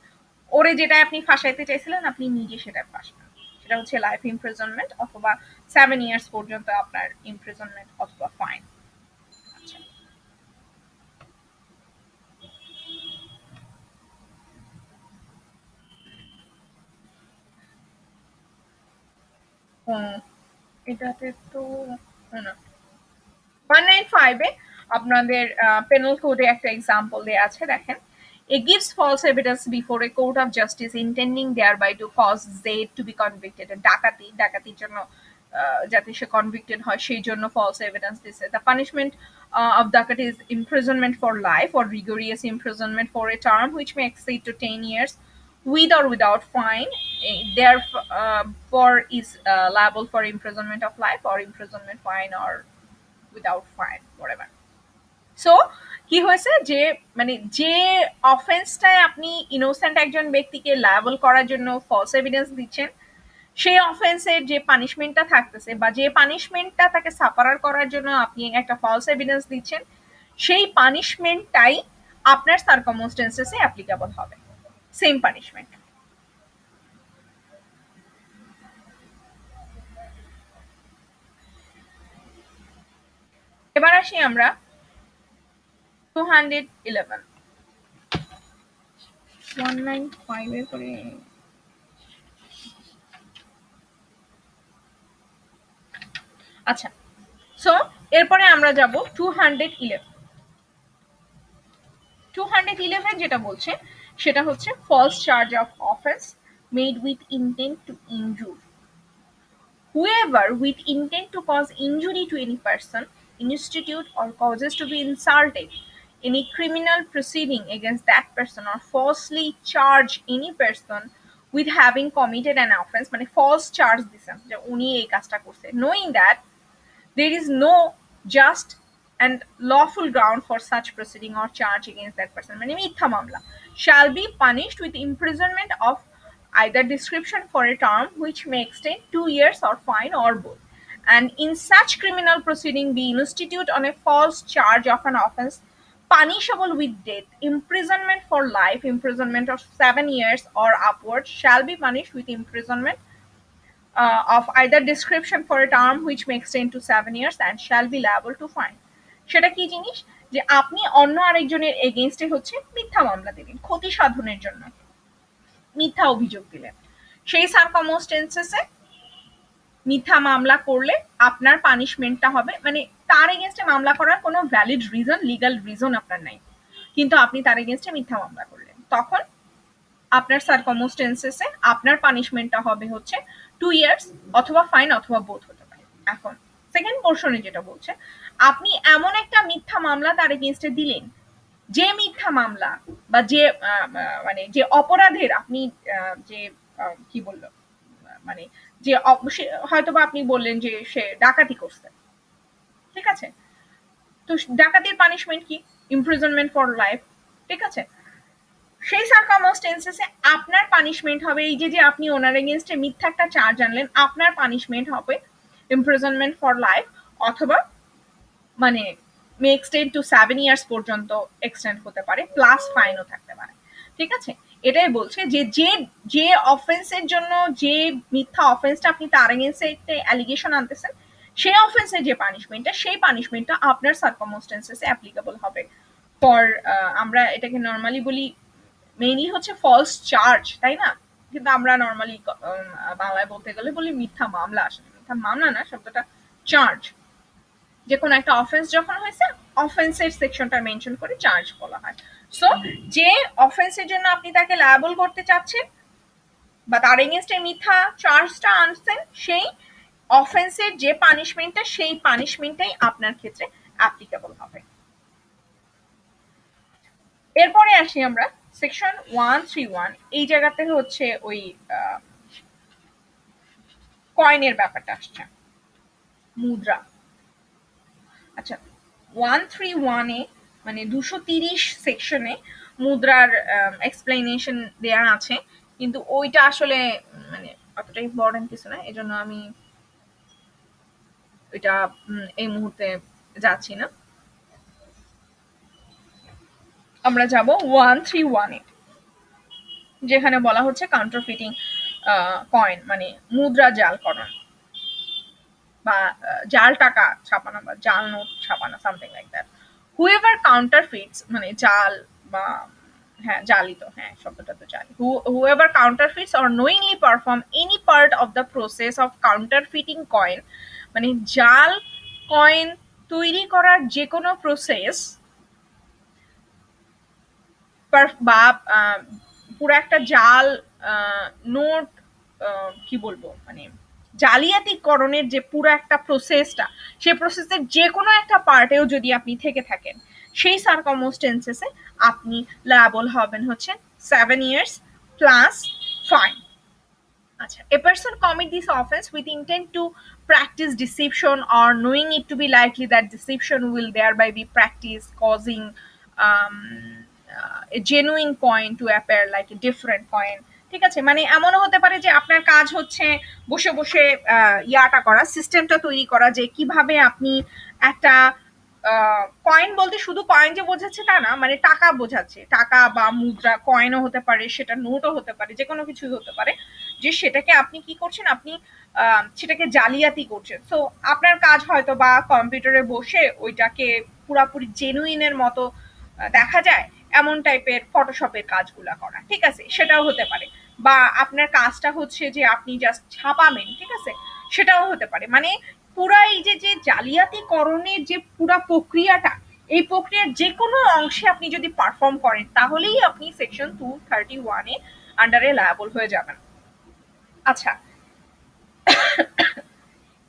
ওরে যেটা আপনি ফাঁসাইতে চাইছিলেন আপনি নিজে সেটা ফাঁসবেন, সেটা হচ্ছে লাইফ ইমপ্রিজনমেন্ট অথবা 7 ইয়ার্স পর্যন্ত আপনার ইমপ্রিজনমেন্ট অথবা ফাইন। আচ্ছা, এটাতে তো না, 195 এ আপনাদের পেনাল কোডে একটা এক্সাম্পল দেয়া আছে, দেখেন, এ gives false evidence before a court of justice intending thereby to cause Z to be convicted। ডাকাতির জন্য যাতে সে কনভিক্টেড হয় সেই জন্য ফলস এভিডেন্স দিছে। দ্য পানিশমেন্ট of ডাকাতি is imprisonment for life or rigorous imprisonment for a term which may exceed to 10 years with or without fine, therefore is liable for imprisonment of life or imprisonment, fine, or without fine, whatever. So কি হয়েছে যে মানে যে অফেন্সটায় আপনি ইনোসেন্ট একজন ব্যক্তিকে লায়াবল করার জন্য ফলস এভিডেন্স দিচ্ছেন, সেই অফেন্সের যে পানিশমেন্টটা থাকতেছে বা যে পানিশমেন্টটা তাকে সাফারার করার জন্য আপনি একটা ফলস এভিডেন্স দিচ্ছেন, সেই পানিশমেন্টটাই আপনার সার্কামস্টেন্সেসে অ্যাপ্লিকেবল হবে, সেম পানিশমেন্ট। এবার আসি আমরা 211 195 এর পরে আচ্ছা, সো এরপরে আমরা যাব 211 যেটা বলছে সেটা হচ্ছে false charge of offence made with intent to injure. Whoever with intent to cause injury to any person, institute, or causes to be insulted any criminal proceeding against that person or falsely charge any person with having committed an offense, মানে false charge দিছেন যে উনি এই কাজটা করছে, knowing that there is no just and lawful ground for such proceeding or charge against that person, মানে মিথ্যা মামলা, shall be punished with imprisonment of either description for a term which may extend 2 years or fine or both, and in such criminal proceeding be instituted on a false charge of an offense punishable with death, imprisonment for life, imprisonment of 7 years or upwards, shall be punished with imprisonment of either description for a term which may extend to 7 years and shall be liable to fine। সেটা কি জিনিস, যে আপনি অন্য আরেকজনের এগেইনস্টে হচ্ছে মিথ্যা মামলা দিলেন, ক্ষতি সাধনের জন্য মিথ্যা অভিযোগ দিলেন, সেই সার্কামস্টেন্সেসে মিথ্যা মামলা করলে আপনার পানিশমেন্টটা হবে, মানে তার এগেইনস্টে মামলা করার কোনো ভ্যালিড রিজন, লিগাল রিজন আপনার নাই, কিন্তু আপনি তার এগেইনস্টে মিথ্যা মামলা করলেন, তখন আপনার সার্কামস্টেন্সেসে আপনার পানিশমেন্টটা হবে হচ্ছে 2 ইয়ার্স অথবা ফাইন অথবা বোথ হতে পারে। এখন সেকেন্ড পোর্শনে যেটা বলছে, আপনি এমন একটা মিথ্যা মামলা তার এগেইনস্টে দিলেন, যে মিথ্যা মামলা বা যে মানে যে অপরাধের আপনি যে কি বললো মানে যে হয়তোবা আপনি বললেন যে সে ডাকাতি করছে, ঠিক আছে, তো ডাকাতির পানিশমেন্ট কি? ইমপ্রিজনমেন্ট ফর লাইফ, ঠিক আছে, সেই সার্কামস্টেন্সেসে আপনার পানিশমেন্ট হবে এই যে আপনি ওনার এগেইনস্টে মিথ্যা একটা চার্জ আনলেন, আপনার পানিশমেন্ট হবে ইমপ্রিজনমেন্ট ফর লাইফ অথবা মানে মে এক্সটেন্ড টু 7 ইয়ার্স পর্যন্ত এক্সটেন্ড হতে পারে, প্লাস ফাইনও থাকতে পারে, ঠিক আছে। এটাই বলছে যে যে যে অফেন্সের জন্য যে মিথ্যা অফেন্সটা আপনি তার এগেইনস্টে একটা অ্যালিগেশন আনতেছেন, সেই অফেন্সের যে পানিশমেন্টটা, সেই পানিশমেন্টটা আপনার সার্কামস্টেন্সেসে অ্যাপ্লিকেবল হবে ফর আমরা এটাকে নর্মালি বলি মেইনলি হচ্ছে ফলস চার্জ, তাই না, কিন্তু আমরা নর্মালি বাংলায় বলতে গেলে বলি মিথ্যা মামলা, আসলে মিথ্যা মামলা না, শব্দটা চার্জ, যে কোনো একটা অফেন্স যখন হয়েছে অফেন্সের সেকশনটা মেনশন করে চার্জ বলা হয়। সো যে অফেন্সের জন্য আপনি তাকে লায়াবল করতে চাচ্ছেন বা তার এগেইনস্টে মিথ্যা চার্জটা আনছেন, সেই অফেন্সের যে পানিশমেন্টটা, সেই পানিশমেন্টটাই আপনার ক্ষেত্রে অ্যাপ্লিকেবল হবে। এরপরে আসি আমরা সেকশন 131, এই জায়গাতে হচ্ছে ওই কয়েনের ব্যাপারটা আসছে, মুদ্রা। আচ্ছা, 131 এ মানে 230 সেকশনে মুদ্রার এক্সপ্লেনেশন দেয়া আছে, কিন্তু ওইটা আসলে মানে অতটা ইম্পর্টেন্ট কিছু না, এজন্য আমি ওইটা এই মুহূর্তে যাচ্ছি না। আমরা যাব 131 এ, যেখানে বলা হচ্ছে কাউন্টারফিটিং কয়েন মানে মুদ্রা জালকরণ বা জাল টাকা ছাপানো বা জাল নোট ছাপানো, সামথিং লাইক দ্যাট। হুএভার কাউন্টারফিটস মানে জাল বা হ্যাঁ জালি, তো হ্যাঁ শব্দটা তো জালি, whoever counterfeits or knowingly perform any part of the process of counterfeiting coin, মানে জাল কয়েন তৈরি করার যে কোনো প্রসেস বা পুরো একটা জাল নোট কি বলবো মানে জালিয়াতিকরণের যে পুরো একটা প্রসেসটা, সেই প্রসেসের যে কোনো একটা পার্টেও যদি আপনি থেকে থাকেন, সেই সার্কামস্টেন্সেসে আপনি লায়াবল হবেন হচ্ছে 7 years plus fine. A person commit this offense with intent to practice deception or knowing it to be likely that deception will thereby be practiced, causing a genuine coin to appear like a different coin. ঠিক আছে, মানে এমনও হতে পারে যে আপনার কাজ হচ্ছে বসে বসে ইয়াটা করা, সিস্টেমটা তৈরি করা যে কিভাবে আপনি একটা কয়েন বলতে শুধু কয়েন যে বোঝাচ্ছে তা না, মানে টাকা বোঝাচ্ছে, টাকা বা মুদ্রা, কয়েনও হতে পারে, সেটা নোটও হতে পারে, যে কোনো কিছুই হতে পারে, যে সেটাকে আপনি কি করছেন, আপনি সেটাকে জালিয়াতি করছেন। সো আপনার কাজ হয়তো বা কম্পিউটারে বসে ওইটাকে পুরাপুরি জেনুইনের মতো দেখা যায় এমন টাইপের ফটোশপের কাজগুলা করা, ঠিক আছে, সেটাও হতে পারে। বা আপনার কাজটা হচ্ছে যে আপনি জাস্ট ছাপাবেন, ঠিক আছে, সেটাও হতে পারে। মানে পুরা এই যে যে জালিয়াতিকরণের যে পুরা প্রক্রিয়াটা, এই প্রক্রিয়ার যে কোনো অংশে আপনি যদি পারফর্ম করেন তাহলেই আপনি সেকশন 231 এ আন্ডারে লায়াবল হয়ে যাবেন। আচ্ছা,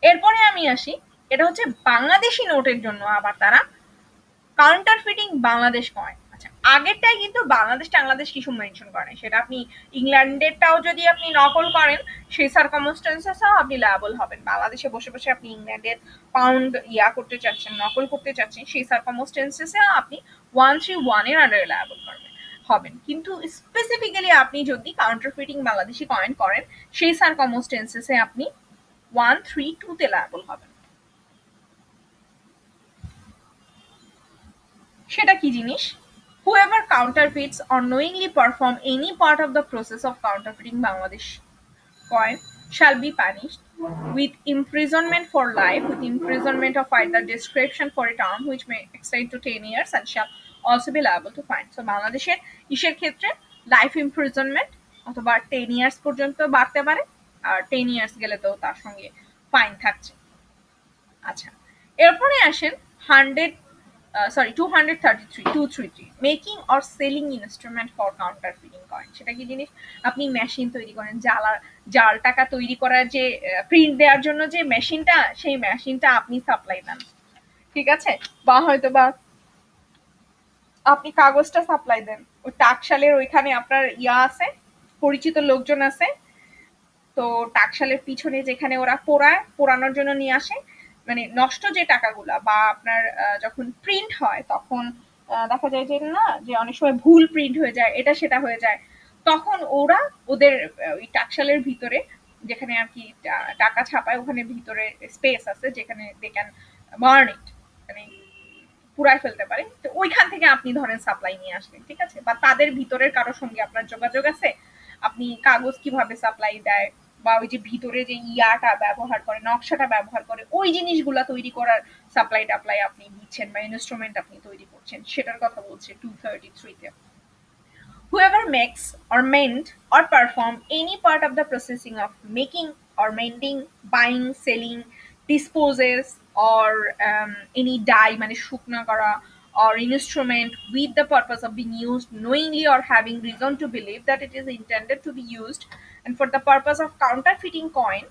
এরপরে আমি আসি, এটা হচ্ছে বাংলাদেশি নোটের জন্য আবার তারা কাউন্টারফিটিং বাংলাদেশ কয়েন। আচ্ছা, আগেরটাই কিন্তু বাংলাদেশ টাংলাদেশ কিছু মেনশন করে নাই, সেটা আপনি ইংল্যান্ডেরটাও যদি আপনি নকল করেন সেই সার্কামস্টেন্সেসও আপনি লায়াবল হবেন। বাংলাদেশে বসে বসে আপনি ইংল্যান্ডের পাউন্ড ইয়া করতে চাচ্ছেন, নকল করতে চাচ্ছেন, সেই সার্কামস্টেন্সেসেও আপনি 131 এর আন্ডারে লায়াবল করবেন হবেন। কিন্তু স্পেসিফিক্যালি আপনি যদি কাউন্টারফিটিং বাংলাদেশি কয়েন করেন সেই সার্কামস্টেন্সেসে আপনি 132 তে লায়াবল হবেন। সেটা কি জিনিস? Whoever counterfeits or knowingly perform any part of the process of counterfeiting Bangladesh coin shall be punished with imprisonment for life, with imprisonment of either description for a term which may extend to 10 years and shall also be liable to fine. So বাংলাদেশের ইসের ক্ষেত্রে লাইফ ইমপ্রিজনমেন্ট অথবা 10 ইয়ার্স পর্যন্ত বাড়তে পারে, আর 10 ইয়ার্স গেলে তো তার সঙ্গে ফাইন থাকছে। আচ্ছা, এরপরে আসেন 233 making or selling instrument for counterfeiting coin. সেটা কি জিনিস? আপনি মেশিন তৈরি করেন, জাল টাকা তৈরি করার যে প্রিন্ট দেওয়ার জন্য যে মেশিনটা, সেই মেশিনটা আপনি সাপ্লাই দেন, ঠিক আছে, বা হয়তো বা আপনি কাগজটা সাপ্লাই দেন, ওই টাকশালের ওইখানে আপনার ইয়া আছে, পরিচিত লোকজন আছে, তো টাকশালের পিছনে যেখানে ওরা পোড়ানোর জন্য নিয়ে আসে, মানে নষ্ট যে টাকাগুলা বা আপনার যখন প্রিন্ট হয় তখন দেখা যায় যে না, যে অনেক সময় ভুল প্রিন্ট হয়ে যায়, এটা সেটা হয়ে যায়, তখন ওরা ওদের ওই টাকশালের ভিতরে যেখানে আর কি টাকা ছাপায়, ওখানে ভিতরে স্পেস আছে যেখানে দে ক্যান বার্ন ইট, মানে পুরাই ফেলতে পারে, তো ওইখান থেকে আপনি ধরেন সাপ্লাই নিয়ে আসলেন, ঠিক আছে, বা তাদের ভিতরের কারোর সঙ্গে আপনার যোগাযোগ আছে, আপনি কাগজ কিভাবে সাপ্লাই দেয় বা ওই যে ভিতরে যে ইয়াটা ব্যবহার করে, নকশাটা ব্যবহার করে, ওই জিনিসগুলা তৈরি করার সাপ্লাই টাপ্লাই আপনি দিচ্ছেন বা ইনস্ট্রুমেন্ট আপনি তৈরি করছেন, সেটার কথা বলছে 233 তে। Whoever makes or mend or perform any part of the processing of making or mending, buying, selling, disposes or any die মানে শুকনা করা or instrument with the purpose of being used knowingly or having reason to believe that it is intended to be used and for the purpose of counterfeiting coin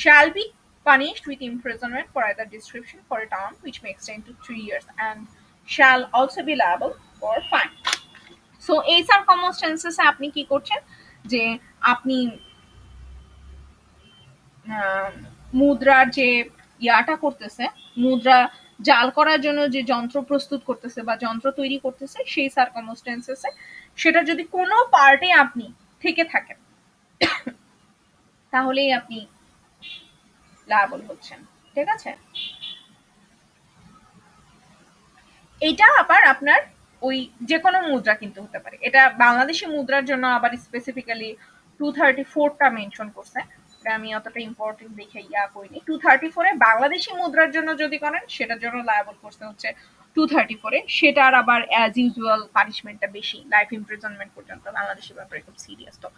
shall be punished with imprisonment for either description for a term which may extend to 3 years and shall also be liable for fine. So এই সার্কামস্টেন্সেসে আপনি কি করছেন, যে আপনি মুদ্রার যে ইয়াটা করতেছে, মুদ্রা জাল করার জন্য যে যন্ত্র প্রস্তুত করতেছে বা যন্ত্র তৈরি করতেছে, সেই সার্কামস্টেন্সেসে সেটা যদি কোনো পার্টে আপনি থেকে থাকেন তাহলেই আপনি লায়াবল হচ্ছেন, ঠিক আছে। এটা আবার আপনার ওই যে কোনো মুদ্রা কিন্তু হতে পারে, এটা বাংলাদেশি মুদ্রার জন্য আবার স্পেসিফিক্যালি 234টা মেনশন করছে, এটা আমি অতটা ইম্পর্টেন্ট দেখে ইয়া করিনি। 234-এ বাংলাদেশি মুদ্রার জন্য যদি করেন সেটার জন্য লায়াবল করতে হচ্ছে 234-এ, সেটার আবার অ্যাজ ইউজুয়াল পানিশমেন্টটা বেশি, লাইফ ইমপ্রিজনমেন্ট পর্যন্ত, বাংলাদেশের ব্যাপারে খুব সিরিয়াস, তো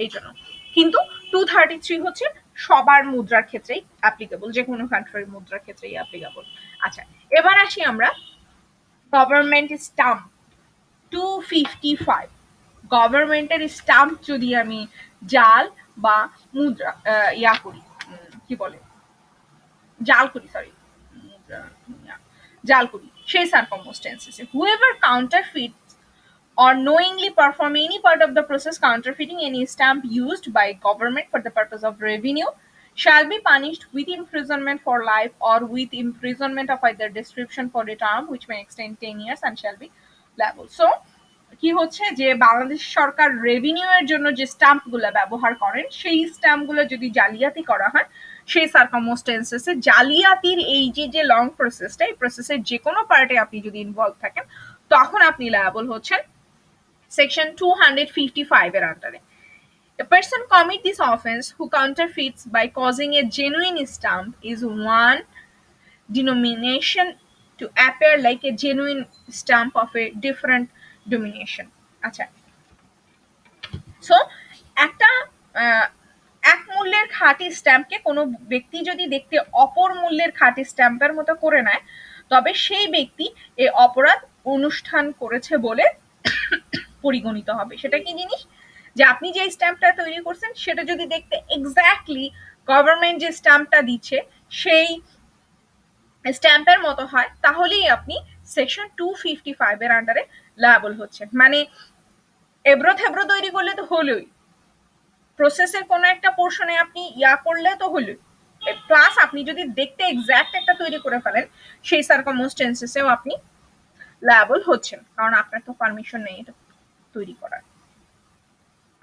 এই জন্য। কিন্তু 233 হচ্ছে সবার মুদ্রার ক্ষেত্রেই অ্যাপ্লিকেবল, যে কোনো কান্ট্রির মুদ্রার ক্ষেত্রেই অ্যাপ্লিকেবল। আচ্ছা, এবার আসি আমরা গভর্নমেন্ট স্টাম্প 255। গভর্নমেন্টের স্টাম্প যদি আমি জাল বা মুদ্রা ইয়া করি, কি বলে, জাল করি, সরি, জাল করি, সেই সার্কামস্টেন্সেসে whoever counterfeit or knowingly perform any part of the process counterfeiting any stamp used by government for the purpose of revenue shall be punished with imprisonment for life or with imprisonment of either description for a term which may extend 10 years and shall be liable. So কি হচ্ছে যে বাংলাদেশ সরকার রেভিনিউ এর জন্য যে স্ট্যাম্পগুলো ব্যবহার করেন সেই স্ট্যাম্পগুলো যদি জালিয়াতি করা হয় সেই সার্কামস্টেন্সেসে জালিয়াতির এই যে লং প্রসেসটা এই প্রসেসের যে কোনো পার্টে আপনি যদি ইনভলভ থাকেন তখন আপনি লায়াবল হচ্ছেন Section 255 এর আন্ডারে। A person commit this offense who counterfeits by causing a genuine stamp is one denomination to appear like a genuine stamp of a different denomination. আচ্ছা, সো একটা এক মূল্যের খাঁটি স্ট্যাম্পকে কোনো ব্যক্তি যদি দেখতে অপর মূল্যের খাঁটি স্ট্যাম্পের মতো করে নেয় তবে সেই ব্যক্তি এই অপরাধ অনুষ্ঠান করেছে বলে পরিগণিত হবে। সেটা কি জিনিস? যে আপনি যে স্ট্যাম্পটা তৈরি করছেন সেটা যদি দেখতে এক্স্যাক্টলি গভর্নমেন্ট যে স্ট্যাম্পটা দিচ্ছে সেই স্ট্যাম্পের মতো হয় তাহলেই আপনি সেকশন 255 এর আন্ডারে লায়াবল হচ্ছেন। মানে এবড়ো থেবড়ো তৈরি করলে তো হলোই, প্রসেসের কোনো একটা পোর্শনে আপনি করলে তো হলোই, প্লাস আপনি যদি দেখতে এক্স্যাক্ট একটা তৈরি করে ফেলেন সেই সার্কামস্টেন্সেসেও আপনি লায়াবল হচ্ছেন, কারণ আপনার তো পারমিশন নেই এটা তৈরি করার।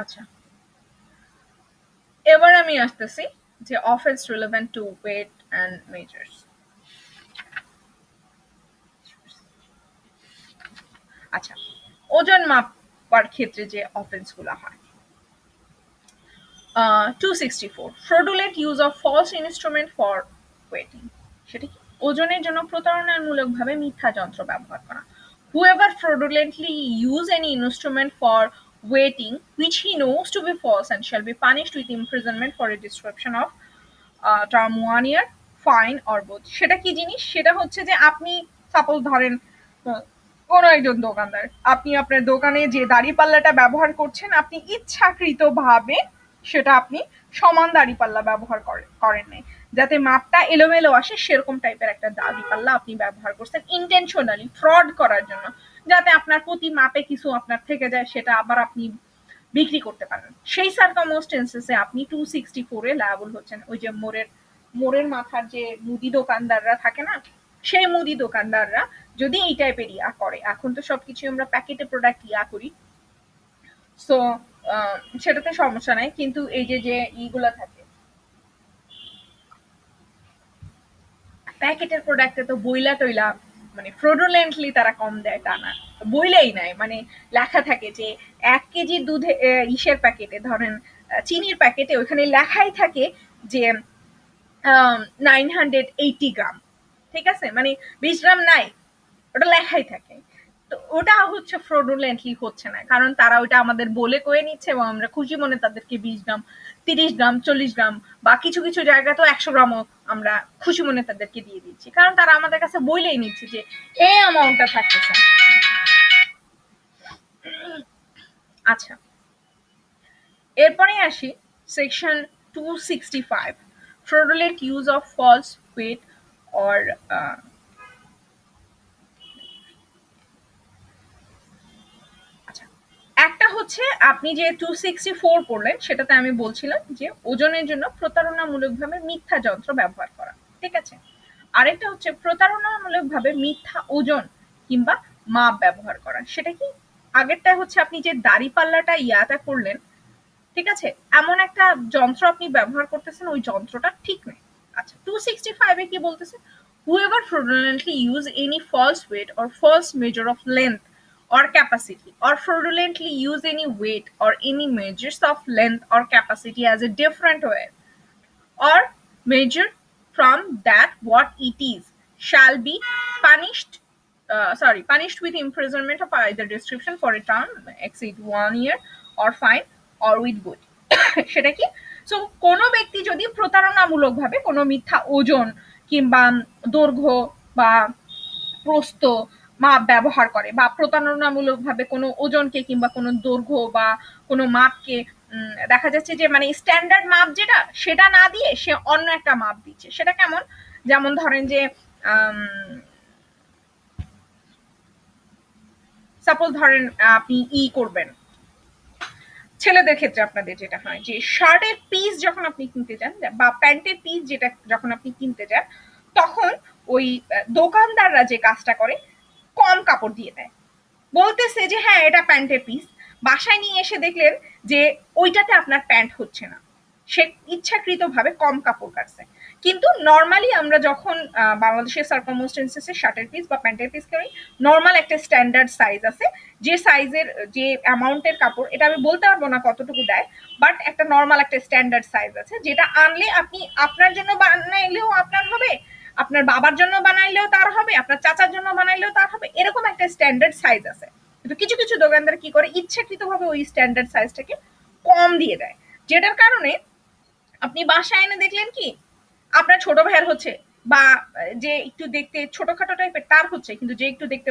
আচ্ছা, এবার আমি আসতেছি যে offence relevant to weight and measures. আচ্ছা, ওজন মাপার ক্ষেত্রে যে অফেন্সগুলো হয় 264 fraudulent use of false instrument for weighting, সেটা কি? ওজনের জন্য প্রতারণামূলকভাবে মিথ্যা যন্ত্র ব্যবহার করা। Whoever fraudulently use any instrument for weighting which he knows to be false and shall be punished with imprisonment for a description of term 1 year, fine or both. সেটা কি জিনিস? সেটা হচ্ছে যে আপনি সাপোজ ধরেন কোন একজন দোকানদার, আপনি আপনার দোকানে যে দাঁড়িপাল্লাটা ব্যবহার করছেন আপনি ইচ্ছাকৃতভাবে সেটা আপনি সমান দাঁড়িপাল্লা ব্যবহার করেন নাই, যাতে মাপটা এলোমেলো আসে সেরকম টাইপের একটা দাঁড়িপাল্লা আপনি ব্যবহার করছেন ইন্টেনশনালি ফ্রড করার জন্য, যাতে আপনার প্রতি মাপে কিছু আপনার থেকে যায় সেটা আবার আপনি বিক্রি করতে পারেন। সেই সার্কামস্টেন্সেসে আপনি 264 এ লায়াবল হচ্ছেন। ওই যে মোড়ের মাথার যে মুদি দোকানদাররা থাকে না, সেই মুদি দোকানদাররা যদি এই টাইপের করে, এখন তো সবকিছু আমরা প্যাকেটে প্রোডাক্ট করি, সো সেটাতে সমস্যা নাই, কিন্তু এই যে ইগুলা থাকে প্যাকেটের প্রোডাক্টে তো বইলা টইলা মানে ফ্রডুলেন্টলি তারা কম দেয় তা না, বইলেই নাই, মানে লেখা থাকে যে 1 কেজি দুধে ইসের প্যাকেটে ধরেন চিনির প্যাকেটে ওইখানে লেখাই থাকে যে 980 গ্রাম, ঠিক আছে, মানে 20 গ্রাম নাই, ওটা লেখাই থাকে। তো ওটা হচ্ছে ফ্রডুলেন্টলি হচ্ছে না, কারণ তারা ওইটা আমাদের বলে কয়ে নিচ্ছে এবং আমরা খুশি মনে তাদেরকে 20 গ্রাম 30 গ্রাম 40 গ্রাম বা কিছু কিছু জায়গা তো 100 গ্রামও আমরা খুশি মনে তাদেরকে দিয়ে দিচ্ছি, কারণ তারা আমাদের কাছে বইলেই নিচ্ছে যে এই অ্যামাউন্টটা থাকতেছে। আচ্ছা, এরপরে আসি section 265 fraudulent use of false weight or একটা হচ্ছে আপনি যে 264 পড়লেন সেটাতে আমি বলছিলাম যে ওজনের জন্য প্রতারণামূলকভাবে মিথ্যা যন্ত্র ব্যবহার করা, ঠিক আছে। আরেকটা হচ্ছে প্রতারণামূলকভাবে মিথ্যা ওজন কিংবা মাপ ব্যবহার করা, সেটা কি? আগেরটা হচ্ছে আপনি যে দাঁড়িপাল্লাটা করলেন, ঠিক আছে, এমন একটা যন্ত্র আপনি ব্যবহার করতেছেন ওই যন্ত্রটা ঠিক নেই। আচ্ছা, 265 এ কি বলতেছে? Whoever fraudulently use any false weight or false measure of length or capacity or fraudulently use any weight or any measures of length or capacity as a different way or measure from that what it is shall be punished with imprisonment of either description for a term exceed 1 year or fine or with both. সেটা কি? সো কোনো ব্যক্তি যদি প্রতারণামূলকভাবে কোনো মিথ্যা ওজন কিংবা দৈর্ঘ্য বা প্রস্থ মাপ ব্যবহার করে বা প্রতারণামূলকভাবে কোনো ওজনকে কিংবা কোনো দৈর্ঘ্য বা কোনো মাপকে দেখা যাচ্ছে যে মানে স্ট্যান্ডার্ড মাপ যেটা সেটা না দিয়ে সে অন্য একটা মাপ দিচ্ছে, সেটা কেমন? যেমন ধরেন যে সাপোজ ধরেন আপনি করবেন, ছেলেদের ক্ষেত্রে আপনাদের যেটা হয় যে শার্টের পিস যখন আপনি কিনতে যান বা প্যান্টের পিস যেটা যখন আপনি কিনতে যান, তখন ওই দোকানদাররা যে কাজটা করে কম কাপড় দিয়ে দেয়, বলতেছে যে হ্যাঁ এটা প্যান্টের পিস, বাসায় নিয়ে এসে দেখলেন যে ওইটাতে আপনার প্যান্ট হচ্ছে না, সে ইচ্ছাকৃতভাবে কম কাপড় কাটছে। কিন্তু নর্মালি আমরা যখন বাংলাদেশের সার্কামস্টেন্সেসে শার্টের পিস বা প্যান্টের পিস করি, নর্মাল একটা স্ট্যান্ডার্ড সাইজ আছে, যে সাইজের যে অ্যামাউন্টের কাপড়, এটা আমি বলতে পারবো না কতটুকু দেয়, বাট একটা নর্মাল একটা স্ট্যান্ডার্ড সাইজ আছে, যেটা আনলে আপনি আপনার জন্য বানাইলেও আপনার হবে, আপনার বাবার জন্য বানাইলেও তার হবে, আপনার চাচার জন্য বানাইলেও তার হবে, এরকম একটা স্ট্যান্ডার্ড সাইজ আছে। কিন্তু কিছু কিছু দোকানদার কি করে ইচ্ছাকৃতভাবে ওই স্ট্যান্ডার্ড সাইজটাকে কম দিয়ে দেয়, যেটার কারণে আপনি বাসায় এনে দেখলেন কি আপনার ছোট ভাইয়ের হচ্ছে, বা যে একটু দেখতে ছোটখাটো টাইপের তার হচ্ছে, কিন্তু যে একটু দেখতে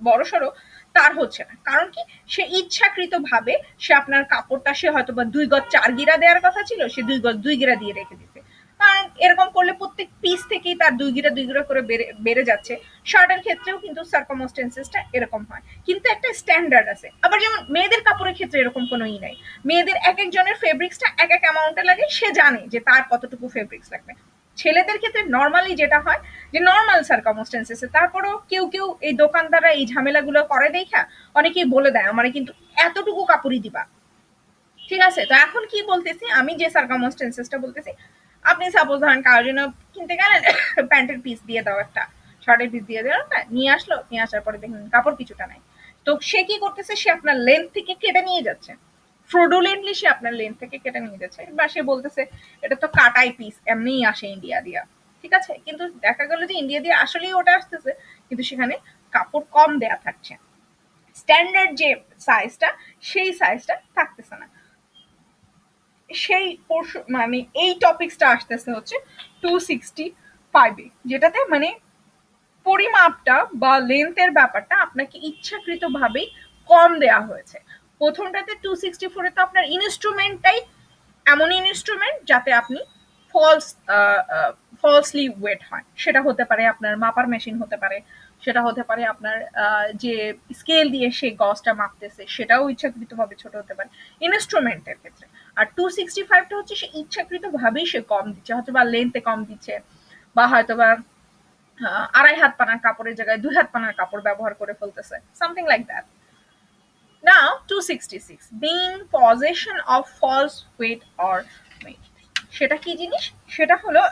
বড় সড়ো তার হচ্ছে না। কারণ কি, সে ইচ্ছাকৃত ভাবে সে আপনার কাপড়টা, সে হয়তো বা 2 গজ 4 গিরা দেওয়ার কথা ছিল, সে 2 গজ 2 গিরা দিয়ে রেখে দিতে। কারণ এরকম করলে প্রত্যেক পিস থেকেই তার 2 গিরা 2 গিরা করে বেড়ে যাচ্ছে। শার্টের ক্ষেত্রেও কিন্তু সার্কামস্টেন্সেসটা এরকম হয়, কিন্তু একটা স্ট্যান্ডার্ড আছে। আবার যেমন মেয়েদের কাপড়ের ক্ষেত্রে এরকম কোনো নাই, মেয়েদের এক একজনের ফেব্রিক্সটা এক এক অ্যামাউন্টে লাগে, সে জানে যে তার কতটুকু ফেব্রিক্স লাগবে। ছেলেদের ক্ষেত্রে নর্মালি যেটা হয় যে নর্মাল সার্কামস্টেন্সেসে, তারপরেও কেউ কেউ এই দোকানদাররা এই ঝামেলাগুলো করে দেখা অনেকেই বলে দেয় আমারে কিন্তু এতটুকু কাপড়ই দিবা। ঠিক আছে, তো এখন কি বলতেছি আমি, যে সার্কামস্টেন্সেসটা বলতেছি, আপনি সাপোজ ধরেন কারোর জন্য কিনতে গেলেন, প্যান্টের পিস দিয়ে দাও একটা, শার্টের পিস দিয়ে দাও একটা, নিয়ে আসলো, নিয়ে আসার পরে দেখুন কাপড় কিছুটা নাই, তো সে কি করতেছে, সে আপনার লেন্থ থেকে কেটে নিয়ে যাচ্ছে, ফ্রডুলেন্টলি সে আপনার লেন্থ থেকে কেটে নিয়ে যাচ্ছে, বা সে বলতেছে এটা তো কাটাই পিস, এমনিই আসে ইন্ডিয়া দিয়া। ঠিক আছে, কিন্তু দেখা গেল যে ইন্ডিয়া দিয়ে আসলেই ওটা আসতেছে, কিন্তু সেখানে কাপড় কম দেয়া থাকছে, স্ট্যান্ডার্ড যে সাইজটা সেই সাইজটা থাকতেছে না। সেই মানে এই টপিকসটা আসতেছে হচ্ছে 265 যেটাতে মানে পরিমাপটা বা লেন্থের ব্যাপারটা আপনাকে ইচ্ছাকৃতভাবেই কম দেয়া হয়েছে। প্রথমটাতে 264 তো আপনার ইনস্ট্রুমেন্টটাই এমন ইনস্ট্রুমেন্ট যাতে আপনি ফলস ফলসলি ওয়েট হয়, সেটা হতে পারে আপনার মাপার মেশিন হতে পারে, সেটা হতে পারে আপনার যে স্কেল দিয়ে সে গজটা মাপতেছে সেটাও ইচ্ছাকৃতভাবে ছোট হতে পারে ইনস্ট্রুমেন্টের ক্ষেত্রে। আর 265টা হচ্ছে সে ইচ্ছাকৃতভাবেই সে কম দিচ্ছে, হয়তো বা লেন্থে কম দিচ্ছে, বা হয়তো বা 2.5 হাত পানার কাপড়ের জায়গায় 2 হাত পানার কাপড় ব্যবহার করে ফেলতেছে, something like that. Now 266 being possession of false weight or weight, সেটা কি জিনিস, সেটা হলো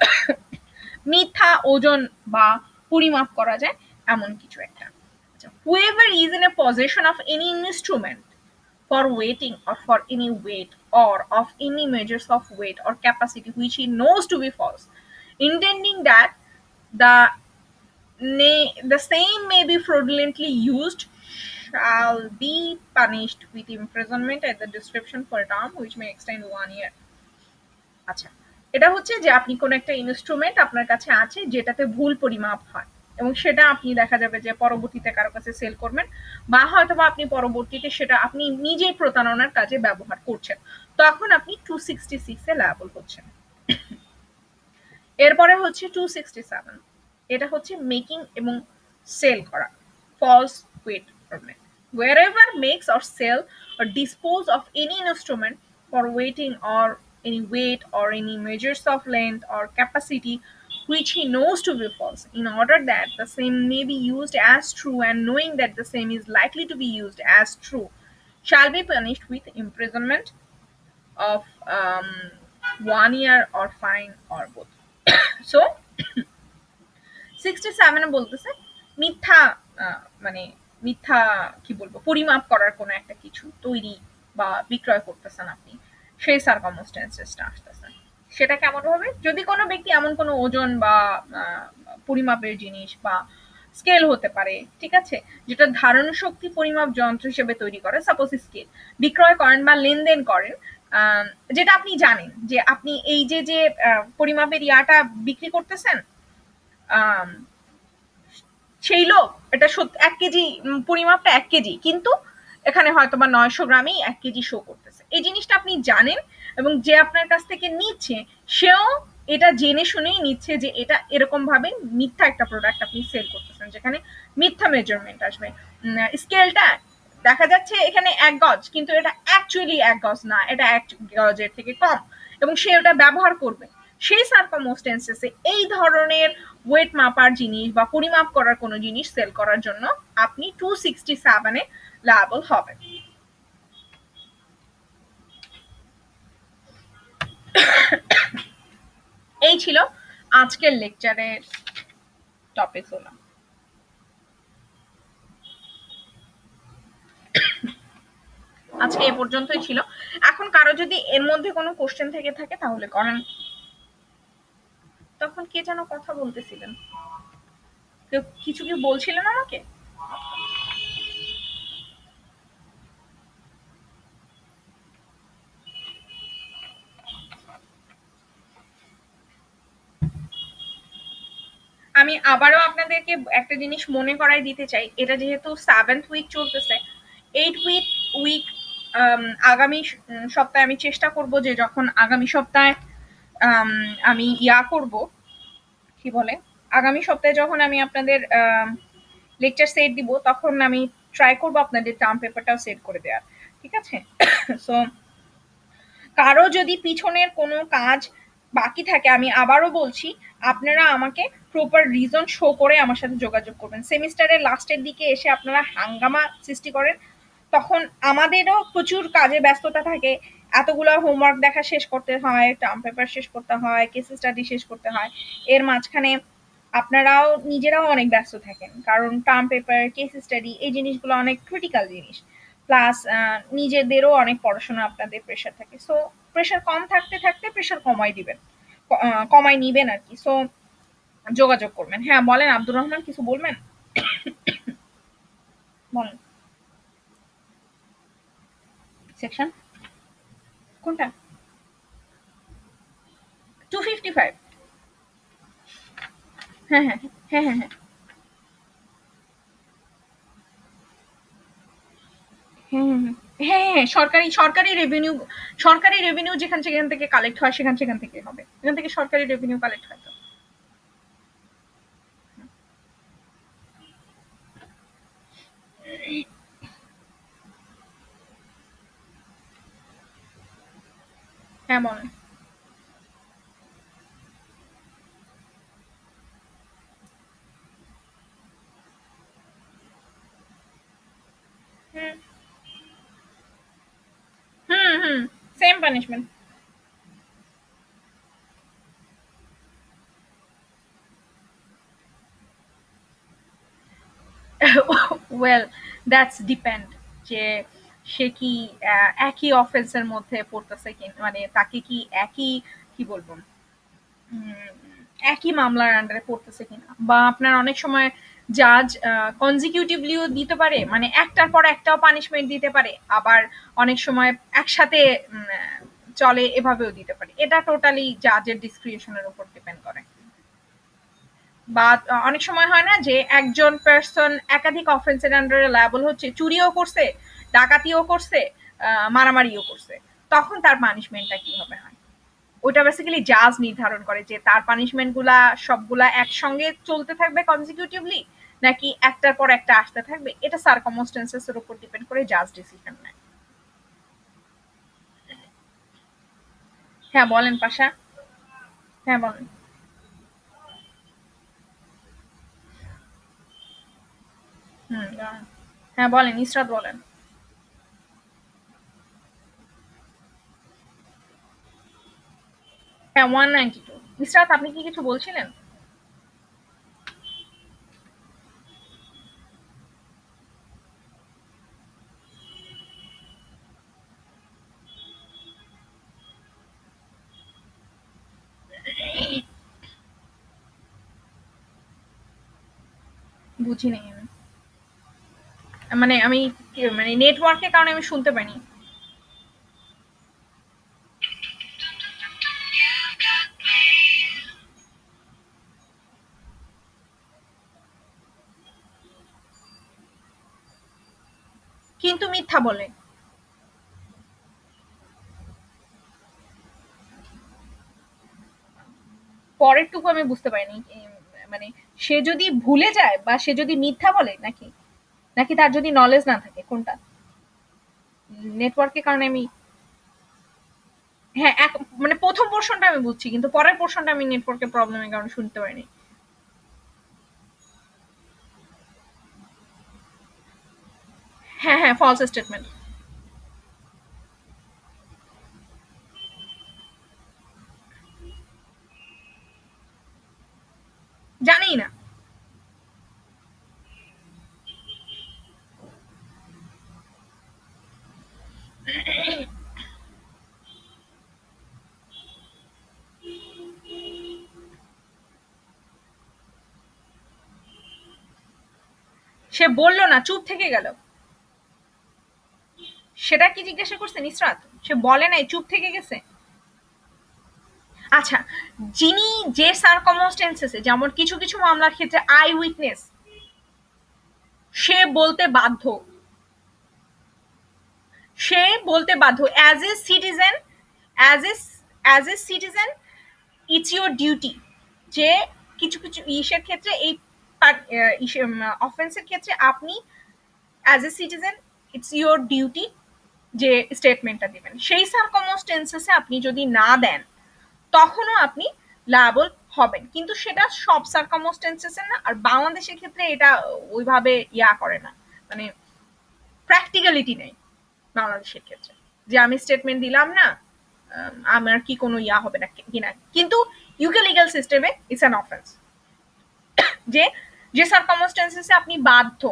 মিথ্যা ওজন বা পরিমাপ করা যায় এমন কিছু একটা। whoever is in a possession of any instrument for weighting or for any weight or of any measures of weight or capacity which he knows to be false, intending that the the same may be fraudulently used, shall be punished with imprisonment at the description for a term which may extend 1 year. আচ্ছা, এটা হচ্ছে যে আপনি কোন একটা ইনস্ট্রুমেন্ট আপনার কাছে আছে যেটাতে ভুল পরিমাপ হয়, এবং সেটা আপনি দেখা যাবে যে পরবর্তীতে কারো কাছে সেল করবেন, বা হয়তো বা আপনি পরবর্তীতে সেটা আপনি নিজেই প্রতারণার কাজে ব্যবহার করছেন, তখন আপনি 266 এ লায়াবল হচ্ছেন। এরপরে হচ্ছে 267, এটা হচ্ছে মেকিং এবং সেল করা, false weight problem, wherever makes or sell or dispose of any instrument for weighting or any weight or any measures of length or capacity which he knows to be false, in order that the same may be used as true and knowing that the same is likely to be used as true, shall be punished with imprisonment of 1 year or fine or both. So 67 বলতেছে মিথ্যা মানে মিথ্যা কি বলবো, পরিমাপ করার কোনো একটা কিছু তৈরি বা বিক্রয় করতেছেন আপনি, সেই সার্কামস্টেন্সেসটা আসতেছে। সেটা কেমন হবে, যদি কোনো ব্যক্তি এমন কোনো ওজন বা পরিমাপের জিনিস বা স্কেল হতে পারে, ঠিক আছে, যেটা ধারণ শক্তি পরিমাপ যন্ত্র হিসেবে তৈরি করে, সাপোজ স্কেল বিক্রয় করেন বা লেনদেন করেন, যেটা আপনি জানেন যে আপনি এই যে যে পরিমাপের ইয়াটা বিক্রি করতেছেন, সেই লোক এটা 1 কেজি পরিমাপটা 1 কেজি, কিন্তু এখানে হয়তো বা 900 গ্রামেই 1 কেজি শো করতেছে, এই জিনিসটা আপনি জানেন, এবং যে আপনার কাছ থেকে নিচ্ছে সেও এটা জেনে শুনেই নিচ্ছে যে এটা এরকম ভাবে মিথ্যা একটা প্রোডাক্ট আপনি সেল করতেছেন, যেখানে মিথ্যা মেজারমেন্ট আসবে। স্কেলটা দেখা যাচ্ছে এখানে 1 গজ, কিন্তু এটা অ্যাকচুয়ালি 1 গজ না, এটা 1 গজের থেকে কম, এবং সে ওটা ব্যবহার করবে। সেই সার্কামস্টেন্সেসে এই ধরনের ওয়েট মাপার জিনিস বা পরিমাপ করার কোনো জিনিস সেল করার জন্য আপনি 267 লায়াবল হবেন। এই ছিল আজকের লেকচারের টপিক হলো। আজকে এ পর্যন্তই ছিল। এখন কারো যদি এর মধ্যে কোনো কোশ্চেন থেকে থাকে তাহলে করেন। তখন কে যেন কথা বলতেছিলেন, কেউ কিছু কি বলছিলেন আমাকে? আমি আবারও আপনাদেরকে একটা জিনিস মনে করাই দিতে চাই, এটা যেহেতু 7th উইক চলতেছে, 8 উইক আগামী সপ্তাহে আমি চেষ্টা করব যে যখন আগামী সপ্তাহে আমি করব, কি বলে, আগামী সপ্তাহে যখন আমি আপনাদের লেকচার সেট দিব তখন আমি ট্রাই করব আপনাদের টার্ম পেপারটাও সেট করে দেওয়ার। ঠিক আছে? সো কারো যদি পিছনের কোনো কাজ বাকি থাকে, আমি আবারও বলছি, আপনারা আমাকে প্রপার রিজন শো করে আমার সাথে যোগাযোগ করবেন। সেমিস্টারের লাস্টের দিকে এসে আপনারা হাঙ্গামা সৃষ্টি করেন, তখন আমাদেরও প্রচুর কাজে ব্যস্ততা থাকে, এতগুলো হোমওয়ার্ক দেখা শেষ করতে হয়, টার্ম পেপার শেষ করতে হয়, কেস স্টাডি শেষ করতে হয়। এর মাঝখানে আপনারাও নিজেরাও অনেক ব্যস্ত থাকেন, কারণ টার্ম পেপার, কেস স্টাডি এই জিনিসগুলো অনেক ক্রিটিক্যাল জিনিস। প্লাস নিজেদেরও অনেক পড়াশোনা আপনাদের প্রেশার থাকে। সো প্রেশার কম থাকতে থাকতে প্রেশার কমাই দিবেন, কমাই নিবেন আর কি। সো যোগাযোগ করবেন। হ্যাঁ বলেন, আব্দুর রহমান কিছু বলবেন? বলেন। সেকশন কোনটা? 255। হ্যাঁ হ্যাঁ হ্যাঁ হ্যাঁ হ্যাঁ হ্যাঁ হ্যাঁ হ্যাঁ হ্যাঁ হ্যাঁ, সরকারি সরকারি রেভিনিউ, সরকারি রেভিনিউ যেখান সেখান থেকে কালেক্ট হয় সেখান সেখান থেকে হবে, এখান থেকে সরকারি রেভিনিউ কালেক্ট হয় তো। হ্যাঁ বলেন। Hmm hmm hmm, same punishment. Well, that's depend যে সে কি একই অফেন্সের মধ্যে পড়তেছে কি, মানে তাকে কি একই, কি বলবো, উম, একই মামলার আন্ডারে পড়তেছে কিনা, বা আপনার অনেক সময় জাজ কনজিকিউটিভলিও দিতে পারে, মানে একটার পর একটাও পানিশমেন্ট দিতে পারে, আবার অনেক সময় একসাথে চলে এভাবেও দিতে পারে। এটা টোটালি জাজের ডিসক্রিপশনের উপর ডিপেন্ড করে। বা অনেক সময় হয় না যে একজন পার্সন একাধিক অফেন্সের আন্ডারে লায়াবল হচ্ছে, চুরিও করছে, ডাকাতিও করছে, মারামারিও করছে, তখন তার পানিশমেন্টটা কিভাবে হয় ওইটা বেসিক্যালি জাজ নির্ধারণ করে, যে তার পানিশমেন্ট গুলা সবগুলা একসঙ্গে চলতে থাকবে কনজিকিউটিভলি, নাকি একটার পর একটা আসতে থাকবে। এটা সার্কামস্টেন্সেস এর উপর ডিপেন্ড করে জাজ ডিসিশন নেয়। হ্যাঁ বলেন পাশা। হ্যাঁ বলেন। হুম বলেন। হ্যাঁ বলেন, ইসরাত বলেন। হ্যাঁ 192। ইসরাত আপনি কি কিছু বলছিলেন? বুঝি নাই আমি, মানে আমি মানে নেটওয়ার্কের কারণে আমি শুনতে পাইনি। কিন্তু মিথ্যা বলে। পরেরটুকু আমি বুঝতে পারিনি। মানে সে যদি ভুলে যায় বা সে যদি মিথ্যা বলে, নাকি নাকি তার যদি নলেজ না থাকে, কোনটা? নেটওয়ার্কের কারণে আমি, হ্যাঁ, মানে প্রথম পোর্শনটা আমি বুঝছি, কিন্তু পরের পোর্শনটা আমি নেটওয়ার্কের প্রবলেমের কারণে শুনতে পারিনি। হ্যাঁ, হ্যাঁ, ফলস স্টেটমেন্ট। জানেই না। সে বলল না, চুপ থেকে গেল। সেটা কি জিজ্ঞাসা করছে ইসরাত? সে বলে নাই, চুপ থেকে গেছে। আচ্ছা, যিনি যে সার্কমস্টেন্সেসে, যেমন কিছু কিছু মামলার ক্ষেত্রে আই উইটনেস, সে বলতে বাধ্য, সে বলতে বাধ্য as a citizen, as a as a citizen, it's your duty যে কিছু কিছু ইসের ক্ষেত্রে, এই অফেন্সের ক্ষেত্রে আপনি as a citizen, it's your duty যে স্টেটমেন্টটা দিবেন। সেই সার্কমস্টেন্সেসে আপনি যদি না দেন, তখনও আপনি লায়াবল হবেন, কিন্তু সেটা সব সার্কামস্টেন্সেসে না। আর বাংলাদেশের ক্ষেত্রে এটা ওইভাবে করে না, মানে প্র্যাকটিক্যালিটি নেই বাংলাদেশের ক্ষেত্রে, যে আমি স্টেটমেন্ট দিলাম না, আমার কি কোনো হবে না কিনা। কিন্তু ইউকে লিগাল সিস্টেমে ইটস অ্যান অফেন্স, যে যে সার্কামস্টেন্সেসে আপনি বাধ্য,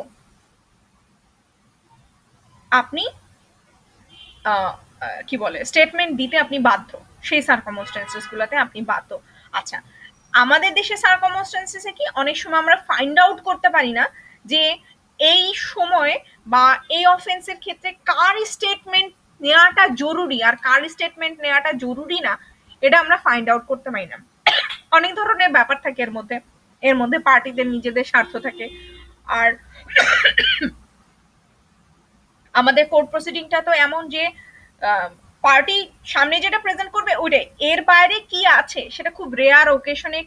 আপনি কি বলে স্টেটমেন্ট দিতে আপনি বাধ্য, সেই সার্কামস্টেন্সেস গুলোতে আপনি বাধ্য। আচ্ছা, আমাদের দেশে সার্কামস্টেন্সেসে কি অনেক সময় আমরা ফাইন্ড আউট করতে পারি না যে এই সময় বা এই অফেন্সের ক্ষেত্রে কার স্টেটমেন্ট নেওয়াটা জরুরি আর কার স্টেটমেন্ট নেওয়াটা জরুরি না, এটা আমরা ফাইন্ড আউট করতে পারি না। অনেক ধরনের ব্যাপার থাকে এর মধ্যে, এর মধ্যে পার্টিদের নিজেদের স্বার্থ থাকে। আর আমাদের কোর্ট প্রসিডিংটা তো এমন যে পার্টি সামনে যেটা প্রেজেন্ট করবে ওইটাই, এর বাইরে কি আছে সেটা খুব রেয়ার ওকেশনে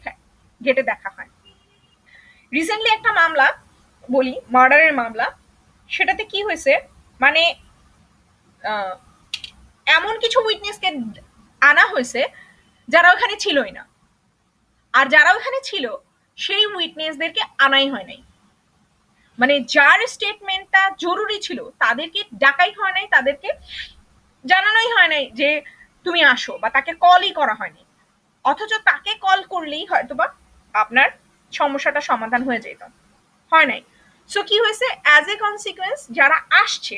ঘেটে দেখা হয়। রিসেন্টলি একটা মামলা বলি, মার্ডারের মামলা। সেটাতে কি হয়েছে, মানে এমন কিছু উইটনেসকে আনা হয়েছে যারা ওখানে ছিলই না, আর যারা ওখানে ছিল সেই উইটনেসদেরকে আনাই হয় নাই। মানে যার স্টেটমেন্টটা জরুরি ছিল তাদেরকে ডাকাই হয় নাই, তাদেরকে জানানোই হয় নাই যে তুমি আসো, বা তাকে কলই করা হয়নি। অথচ তাকে কল করলেই হয়তোবা আপনার সমস্যাটা সমাধান হয়ে যেত, হয় নাই। সো কি হয়েছে, অ্যাজ এ কনসিকুয়েন্স যারা আসছে,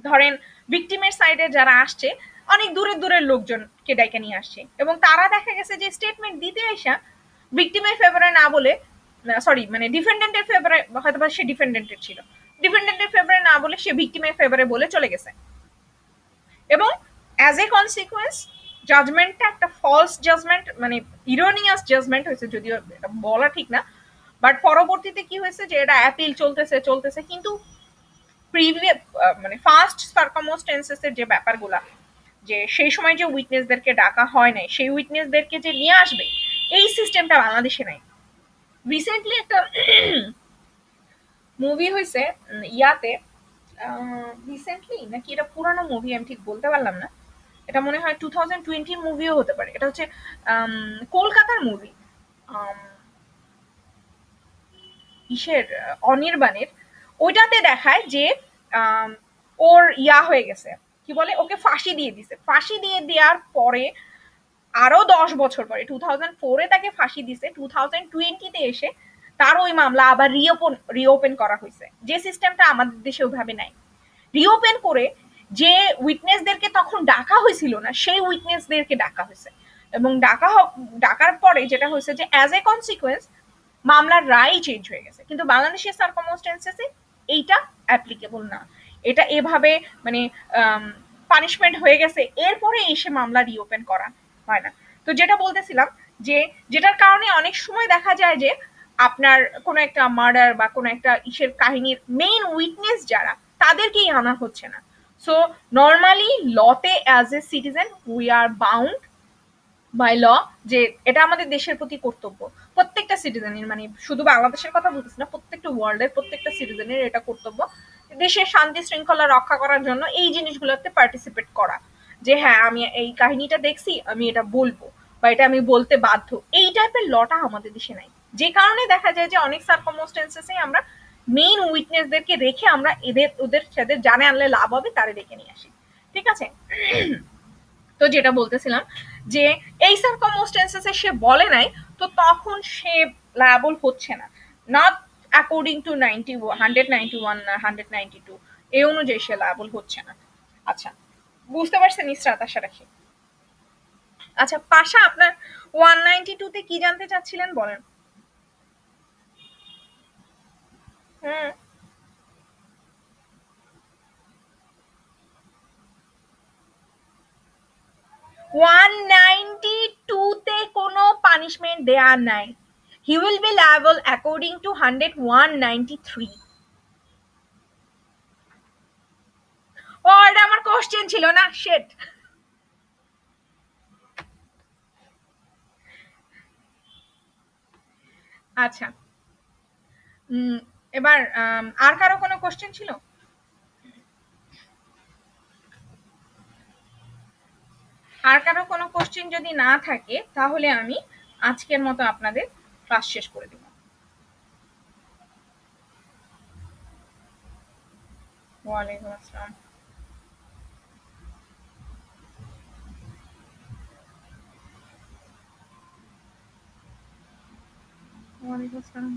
ধরেন ভিকটিমের সাইডে যারা আসছে, অনেক দূরের দূরের লোকজনকে ডাইকে নিয়ে আসছে, এবং তারা দেখা গেছে যে স্টেটমেন্ট দিতে আসা ভিকটিমের ফেভারে না বলে, সরি মানে ডিফেন্ডেন্টের ফেভারে, হয়তো সে ডিফেন্ডেন্টের ছিল, ডিফেন্ডেন্টের ফেভারে না বলে সে ভিকটিমের ফেভারে বলে চলে গেছে। এবং অ্যাজ এ কনসিকুয়েন্স জাজমেন্টটা একটা ফলস জাজমেন্ট, মানে ইরোনিয়াস জাজমেন্ট হয়েছে, যদিও এটা বলা ঠিক না। বাট পরবর্তীতে কি হয়েছে যে এটা অ্যাপিল চলতেছে চলতেছে, কিন্তু প্রিভিয়াস মানে ফার্স্ট সার্কামস্টেন্সেস এর যে ব্যাপারগুলা, যে সেই সময় যে উইটনেসদেরকে ডাকা হয় নাই, সেই উইটনেসদেরকে যে নিয়ে আসবে, এই সিস্টেমটা বাংলাদেশে নাই। রিসেন্টলি একটা মুভি হয়েছে ইয়াতে, রিসেন্টলি নাকি এটা পুরানো মুভি আমি ঠিক বলতে পারলাম না, এটা মনে হয় 2020 মুভিও হতে পারে। এটা হচ্ছে কলকাতার মুভি, ইসের অনির্বাণের। ওইটাতে দেখায় যে ওর হয়ে গেছে, কি বলে, ওকে ফাঁসি দিয়ে দিছে। ফাঁসি দিয়ে দেওয়ার পরে আরো 10 বছর পরে 2004-এ তাকে ফাঁসি দিছে, 2020-তে এসে তার ওই মামলা আবার রিওপেন করা হয়েছে, যে সিস্টেমটা আমাদের দেশে ওইভাবে নাই। রিওপেন করে যে উইটনেসদেরকে তখন ডাকা হয়েছিল না, সেই উইটনেসদেরকে ডাকা হয়েছে। এবং ডাকার পরে যেটা হয়েছে যে অ্যাজ এ কনসিকুয়েন্স মামলার রায় চেঞ্জ হয়ে গেছে, কিন্তু বাংলাদেশের সার্কামস্টেন্সেসে এইটা অ্যাপ্লিকেবল না। এটা এভাবে মানে পানিশমেন্ট হয়ে গেছে, এরপরে এসে মামলা রিওপেন করা হয় না। তো যেটা বলতেছিলাম, যে যেটার কারণে অনেক সময় দেখা যায় যে আপনার কোনো একটা মার্ডার বা কোনো একটা ইসের কাহিনীর মেইন উইটনেস যারা, তাদেরকেই আনা হচ্ছে না। সো নর্মালি লতে as a citizen we are bound by law, যে এটা আমাদের দেশের প্রতি কর্তব্য, প্রত্যেকটা সিটিজেনের, মানে শুধু বাংলাদেশের কথা বলতেছি না, প্রত্যেকটা ওয়ার্ল্ডের প্রত্যেকটা সিটিজেনের এটা কর্তব্য দেশের শান্তি শৃঙ্খলা রক্ষা করার জন্য এই জিনিসগুলোতে পার্টিসিপেট করা। যে হ্যাঁ, আমি এই কাহিনীটা দেখছি, আমি এটা বলবো, বা এটা আমি বলতে বাধ্য। এই টাইপের লটা আমাদের দেশে নাই, যে কারণে দেখা যায় যে অনেক সার্কমস্টেন্সেসে আমরা মেইন উইটনেসদেরকে রেখে আমরা ওদের সাথে জানে আনলে লাভ হবে তারে রেখে নিয়ে আসি। ঠিক আছে? তো যেটা বলতেছিলাম যে এই সার্কামস্টেন্সেসে সে বলে নাই, তো তখন সে লায়াবল হচ্ছে না, নট অ্যাকর্ডিং টু 191 না 192, এই অনুযায়ী সে লায়াবল হচ্ছে না। আচ্ছা, বুঝতে পারছেন ইসরাত, আশা রাখি। আচ্ছা পাশা, আপনার 192 তে কি জানতে চাচ্ছিলেন বলেন। হুম। 192 তে কোনো পানিশমেন্ট দেয়া নাই। He will be liable according to 193। ও, এটা আমার কোশ্চেন ছিল না, শেট। আচ্ছা। উম, এবার আর কারো কোনো কোশ্চেন ছিল? আর কারো কোনো কোশ্চেন যদি না থাকে তাহলে আমি আজকের মতো আপনাদের ক্লাস শেষ করে দেব। ওয়ালাইকুম আসসালাম। ওয়ালাইকুম আসসালাম।